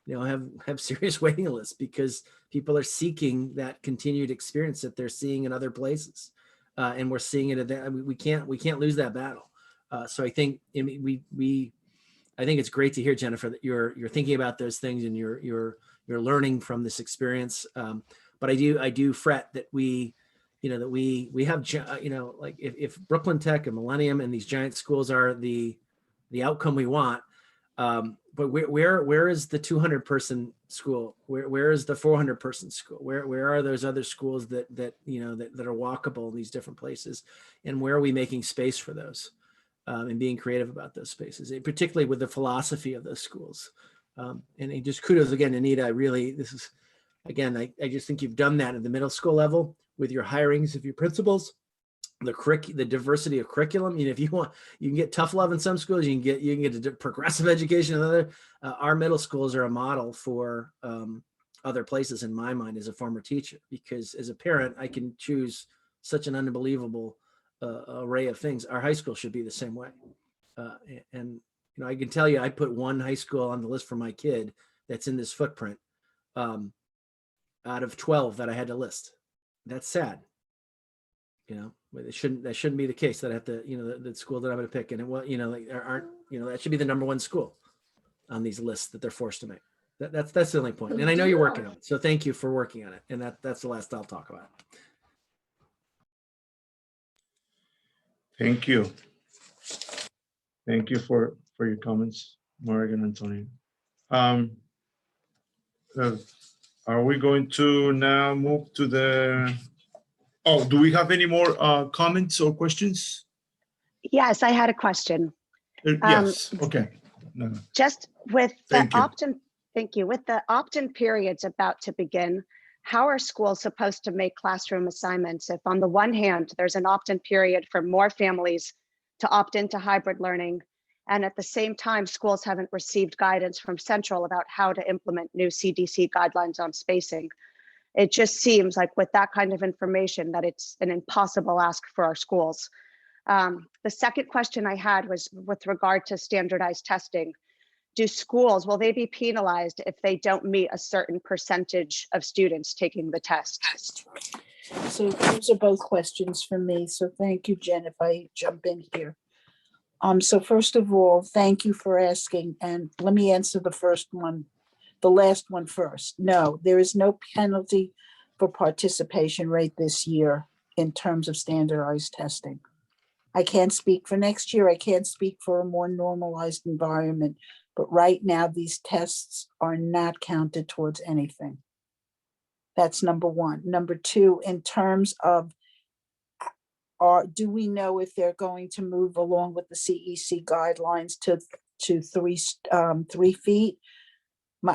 you know, have serious waiting lists because people are seeking that continued experience that they're seeing in other places. And we're seeing it at we can't lose that battle. So I think I think it's great to hear, Jennifer, that you're thinking about those things and you're learning from this experience. But I do fret that we have, you know, like if Brooklyn Tech and Millennium and these giant schools are the outcome we want, but where is the 200 person school? Where is the 400 person school? Where are those other schools that you know that are walkable in these different places, and where are we making space for those? And being creative about those spaces, and particularly with the philosophy of those schools. And just kudos again, Anita. This is, again, I just think you've done that at the middle school level with your hirings of your principals, the diversity of curriculum. You know, if you want, you can get tough love in some schools, you can get a progressive education in other. Our middle schools are a model for other places in my mind as a former teacher, because as a parent, I can choose such an unbelievable array of things. Our high school should be the same way. And you know, I can tell you, I put one high school on the list for my kid that's in this footprint out of 12 that I had to list. That's sad. You know, that shouldn't be the case, that I have to, you know, the school that I'm going to pick, and it, well, you know, like there aren't, you know, that should be the #1 school on these lists that they're forced to make. That's the only point. And I know you're working on it, so thank you for working on it. And that's the last I'll talk about. Thank you. Thank you for your comments, Morgan and Antonio. Are we going to now move to the, do we have any more comments or questions? Yes, I had a question. Yes, okay. No. Just with the Thank you. opt-in, thank you. With the opt-in periods about to begin, how are schools supposed to make classroom assignments if on the one hand, there's an opt-in period for more families to opt into hybrid learning, and at the same time, schools haven't received guidance from Central about how to implement new CDC guidelines on spacing? It just seems like with that kind of information that it's an impossible ask for our schools. The second question I had was with regard to standardized testing. Do schools, will they be penalized if they don't meet a certain percentage of students taking the test? So those are both questions for me. So thank you, Jen, if I jump in here. So first of all, thank you for asking. And let me answer the last one first. No, there is no penalty for participation rate this year in terms of standardized testing. I can't speak for next year. I can't speak for a more normalized environment. But right now, these tests are not counted towards anything. That's number one. Number two, in terms of, do we know if they're going to move along with the CEC guidelines to 3 feet?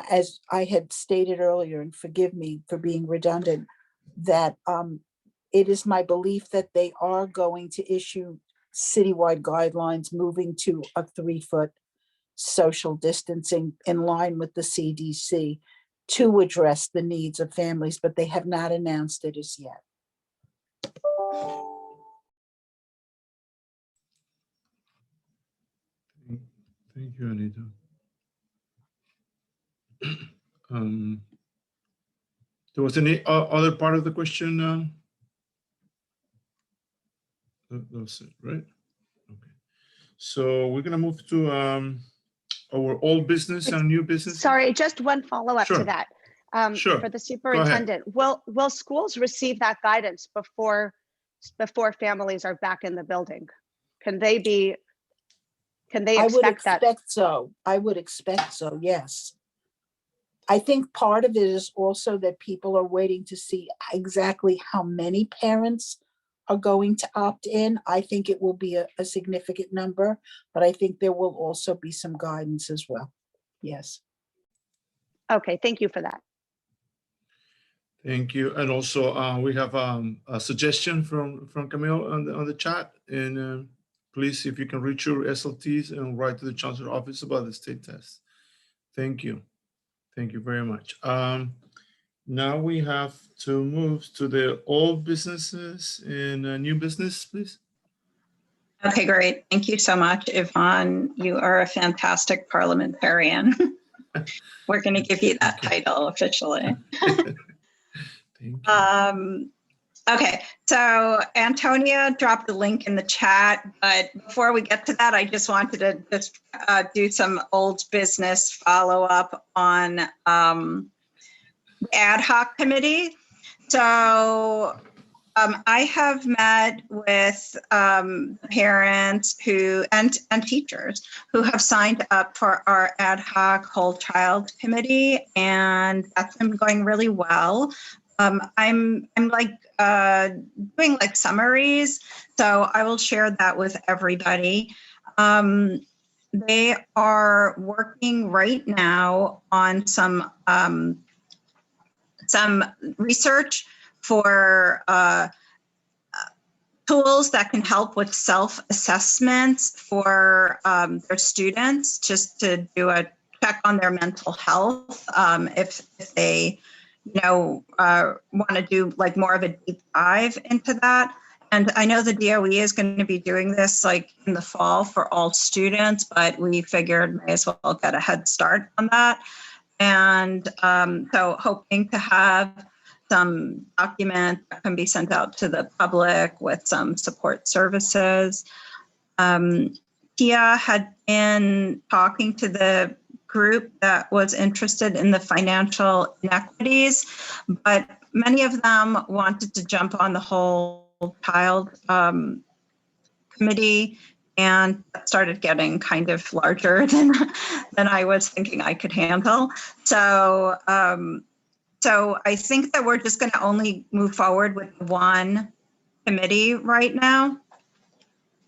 As I had stated earlier, and forgive me for being redundant, that it is my belief that they are going to issue citywide guidelines moving to a 3-foot social distancing in line with the CDC to address the needs of families, but they have not announced it as yet. Thank you, Anita. There was any other part of the question? That was it, right? Okay. So we're gonna move to our old business and new business. Sorry, just one follow-up Sure. to that. Sure. For the superintendent, will schools receive that guidance before families are back in the building? Can they I would expect that? expect so. I would expect so, yes. I think part of it is also that people are waiting to see exactly how many parents are going to opt in. I think it will be a significant number, but I think there will also be some guidance as well. Yes. Okay, thank you for that. Thank you. And also we have a suggestion from Camille on the chat. And please, if you can reach your SLTs and write to the Chancellor Office about the state test. Thank you. Thank you very much. Now we have to move to the old businesses and new business, please. Okay, great. Thank you so much, Yvonne. You are a fantastic parliamentarian. We're going to give you that title officially. Thank you. Okay, so Antonia dropped the link in the chat, but before we get to that, I just wanted to just do some old business follow-up on ad hoc committee. So I have met with parents who and teachers who have signed up for our ad hoc whole child committee, and that's been going really well. I'm like doing like summaries, so I will share that with everybody. They are working right now on some research for tools that can help with self-assessments for their students, just to do a check on their mental health if they want to do like more of a deep dive into that. And I know the DOE is going to be doing this like in the fall for all students, but we figured may as well get a head start on that. And so hoping to have some document that can be sent out to the public with some support services. Tia had been talking to the group that was interested in the financial inequities, but many of them wanted to jump on the whole child committee, and that started getting kind of larger than I was thinking I could handle. So so I think that we're just going to only move forward with one committee right now.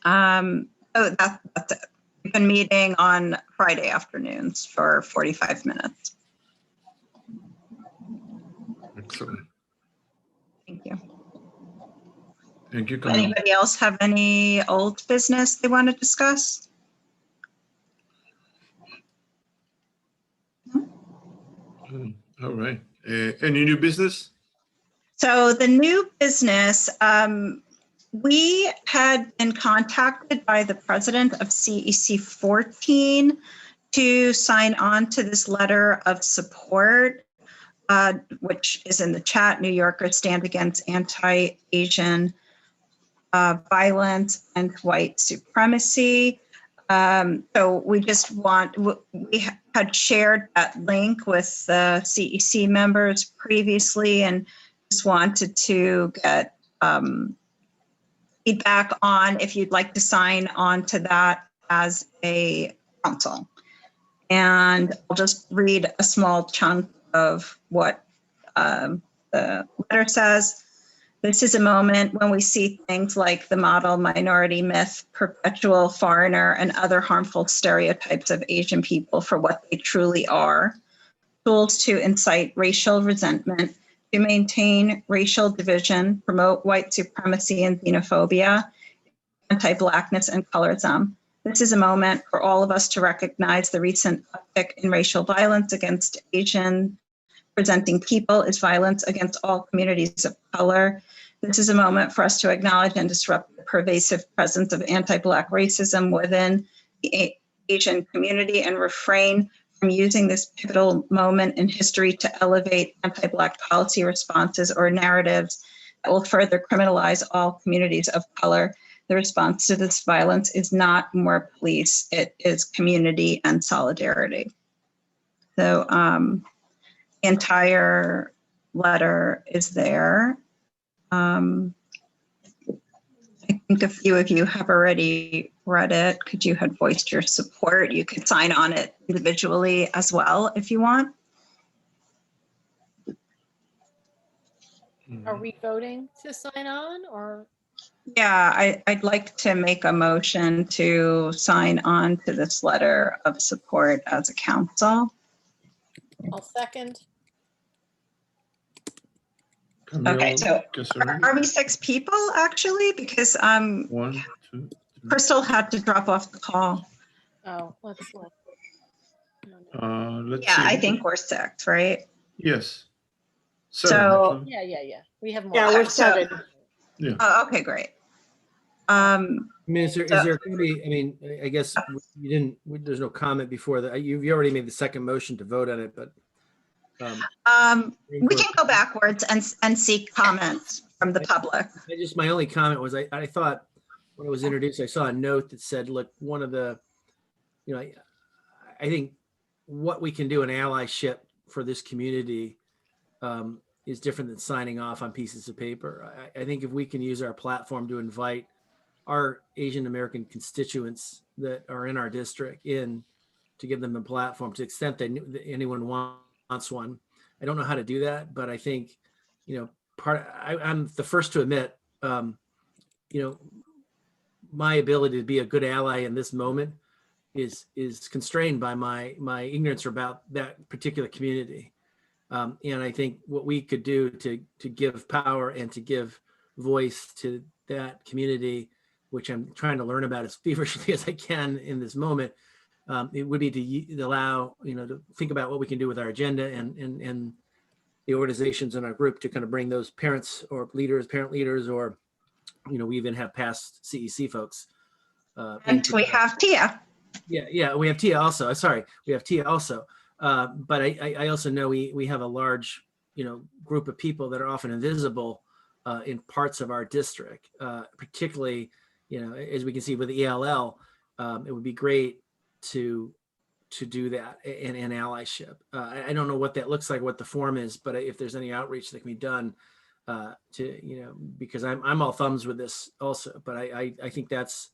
So that's it. We've been meeting on Friday afternoons for 45 minutes. Excellent. Thank you. Thank you, Camille. Anybody else have any old business they want to discuss? All right. Any new business? So the new business, we had been contacted by the president of CEC 14 to sign on to this letter of support, which is in the chat. New Yorkers stand against anti-Asian violence and white supremacy. So we had shared that link with the CEC members previously and just wanted to get feedback on if you'd like to sign on to that as a council. And I'll just read a small chunk of what the letter says. This is a moment when we see things like the model minority myth, perpetual foreigner, and other harmful stereotypes of Asian people for what they truly are. Tools to incite racial resentment, to maintain racial division, promote white supremacy and xenophobia, anti-Blackness and colorism. This is a moment for all of us to recognize the recent uptick in racial violence against Asian presenting people as violence against all communities of color. This is a moment for us to acknowledge and disrupt the pervasive presence of anti-Black racism within the Asian community and refrain from using this pivotal moment in history to elevate anti-Black policy responses or narratives that will further criminalize all communities of color. The response to this violence is not more police, it is community and solidarity. So the entire letter is there. I think a few of you have already read it. Could you have voiced your support? You could sign on it individually as well if you want. Are we voting to sign on or? Yeah, I'd like to make a motion to sign on to this letter of support as a council. I'll second. Okay, so are we 6 people actually? Because 1, 2, 3. Crystal had to drop off the call. Oh, let's look. Let's Yeah, see. I think we're 6, right? Yes. So- Yeah. We have more. Yeah, we're So- 7. Yeah. Oh, okay, great. I mean, is there going to be, I mean, I guess you didn't, there's no comment before that. You already made the second motion to vote on it, but. We can go backwards and seek comments from the public. My only comment was I thought when it was introduced, I saw a note that said, look, one of the, I think what we can do in allyship for this community is different than signing off on pieces of paper. I think if we can use our platform to invite our Asian American constituents that are in our district in to give them a platform to the extent that anyone wants one. I don't know how to do that, but I think, I'm the first to admit, my ability to be a good ally in this moment is constrained by my ignorance about that particular community. And I think what we could do to give power and to give voice to that community, which I'm trying to learn about as feverishly as I can in this moment, it would be to allow, to think about what we can do with our agenda and the organizations in our group to kind of bring those parents or leaders, parent leaders, or, we even have past CEC folks. And we have Tia. Yeah, we have Tia also. Sorry, we have Tia also. But I also know we have a large, group of people that are often invisible in parts of our district, particularly, as we can see with the ELL, it would be great to do that in allyship. I don't know what that looks like, what the form is, but if there's any outreach that can be done because I'm all thumbs with this also, but I think that's,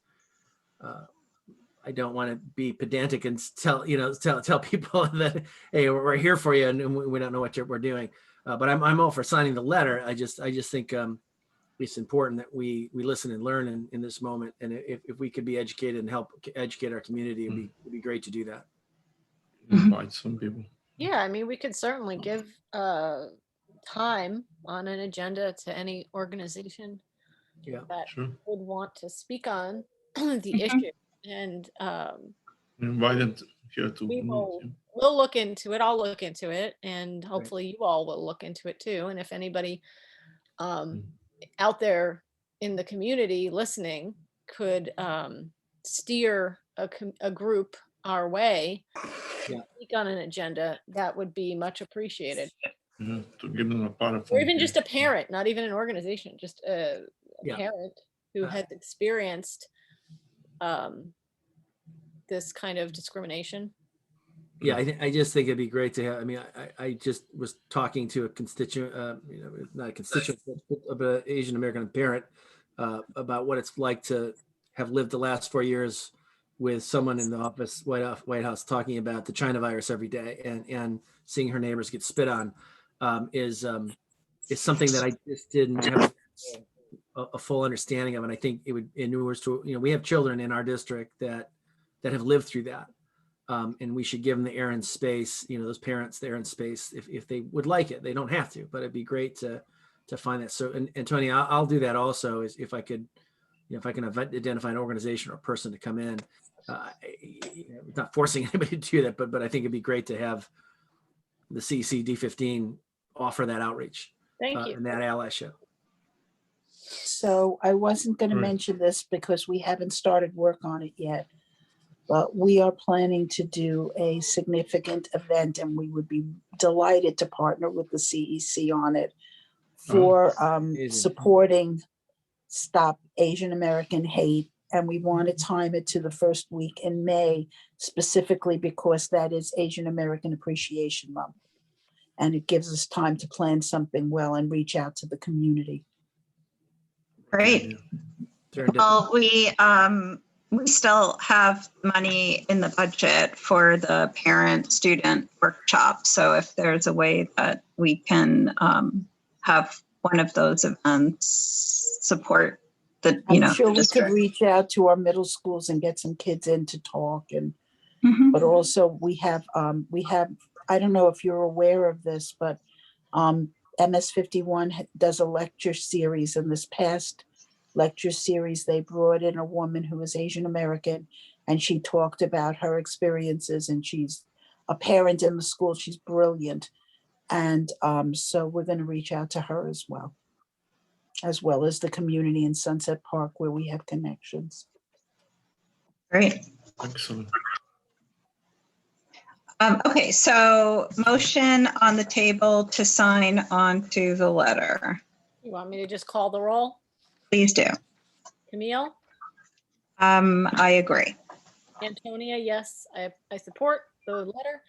I don't want to be pedantic and tell people that, hey, we're here for you and we don't know what we're doing. But I'm all for signing the letter. I just think it's important that we listen and learn in this moment. And if we could be educated and help educate our community, it'd be great to do that. Invite some people. Yeah, I mean, we could certainly give time on an agenda to any organization that would want to speak on the issue. And invite them here to. We'll look into it. I'll look into it, and hopefully you all will look into it too. And if anybody out there in the community listening could steer a group our way, speak on an agenda, that would be much appreciated. To give them a part or even just a parent, not even an organization, just a parent who has experienced this kind of discrimination. Yeah, I just think it'd be great to have. I mean, I just was talking to a constituent, not a constituent, but an Asian American parent about what it's like to have lived the last 4 years with someone in the office, White House, talking about the China virus every day, and seeing her neighbors get spit on is something that I just didn't have a full understanding of. And I think it would inure to, we have children in our district that have lived through that. And we should give them the air and space, those parents, the air and space, if they would like it. They don't have to, but it'd be great to find that. So, and Tony, I'll do that also, is if I could, if I can identify an organization or a person to come in, not forcing anybody to do that, but I think it'd be great to have the CEC D15 offer that outreach. Thank you. And that allyship. So I wasn't going to Right. mention this because we haven't started work on it yet. But we are planning to do a significant event and we would be delighted to partner with the CEC on it for amazing. supporting Stop Asian American Hate. And we want to time it to the first week in May, specifically because that is Asian American Appreciation Month. And it gives us time to plan something well and reach out to the community. Great. Serendipity. Well, we still have money in the budget for the parent-student workshop. So if there's a way that we can have one of those events support the, I'm the sure we could district. reach out to our middle schools and get some kids in to talk. And Mhm. but also we have, I don't know if you're aware of this, but MS51 does a lecture series. In this past lecture series, they brought in a woman who is Asian American, and she talked about her experiences, and she's a parent in the school. She's brilliant. And so we're going to reach out to her as well as the community in Sunset Park where we have connections. Great. Excellent. Okay, so motion on the table to sign on to the letter. You want me to just call the roll? Please do. Camille? I agree. Antonia, yes, I support the letter.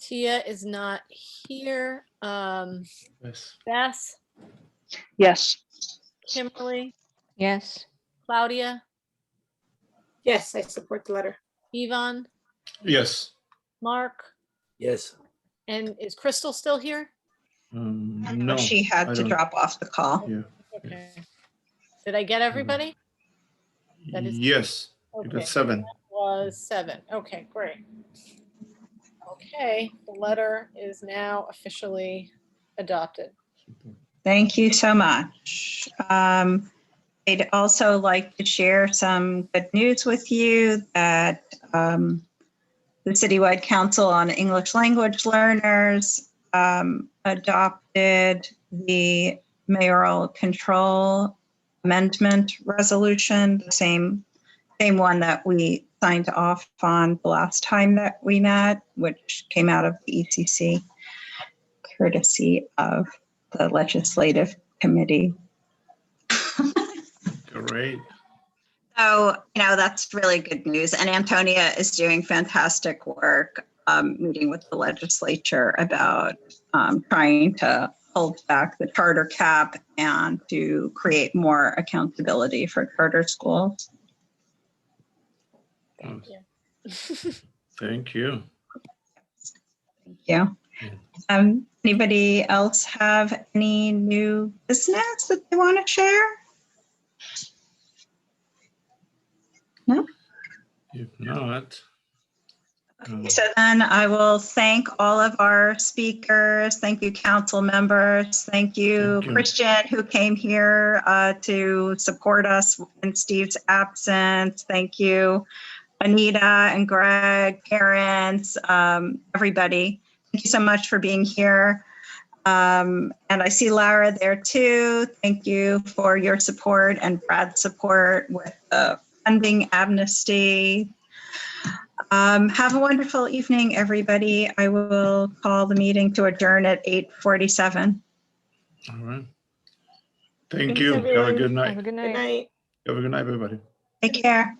Tia is not here. Yes. Bess, Yes. Kimberly, Yes. Claudia, Yes, I support the letter. Yvonne, Yes. Mark, Yes. and is Crystal still here? No. She had I to don't- drop off the call. Yeah. Okay. Did I get everybody? That is- Yes. You Okay. got 7. Was 7. Okay, great. Okay, the letter is now officially adopted. Thank you so much. I'd also like to share some good news with you that the Citywide Council on English Language Learners adopted the mayoral control amendment resolution, the same one that we signed off on the last time that we met, which came out of the ECC, courtesy of the legislative committee. Great. So, that's really good news. And Antonia is doing fantastic work meeting with the legislature about trying to hold back the charter cap and to create more accountability for charter schools. Thank you. Thank you. Thank you. Anybody else have any new business that they want to share? No? If not, So then I will thank all of our speakers. Thank you, council members. Thank you, Thank you. Christian, who came here to support us in Steve's absence. Thank you, Anita and Greg, parents, everybody. Thank you so much for being here. And I see Lara there too. Thank you for your support and Brad's support with the funding amnesty. Have a wonderful evening, everybody. I will call the meeting to adjourn at 8:47. all right. Thank Thanks, you. Have a everyone. good night. Have a good Good night. night. Have a good night, everybody. Take care.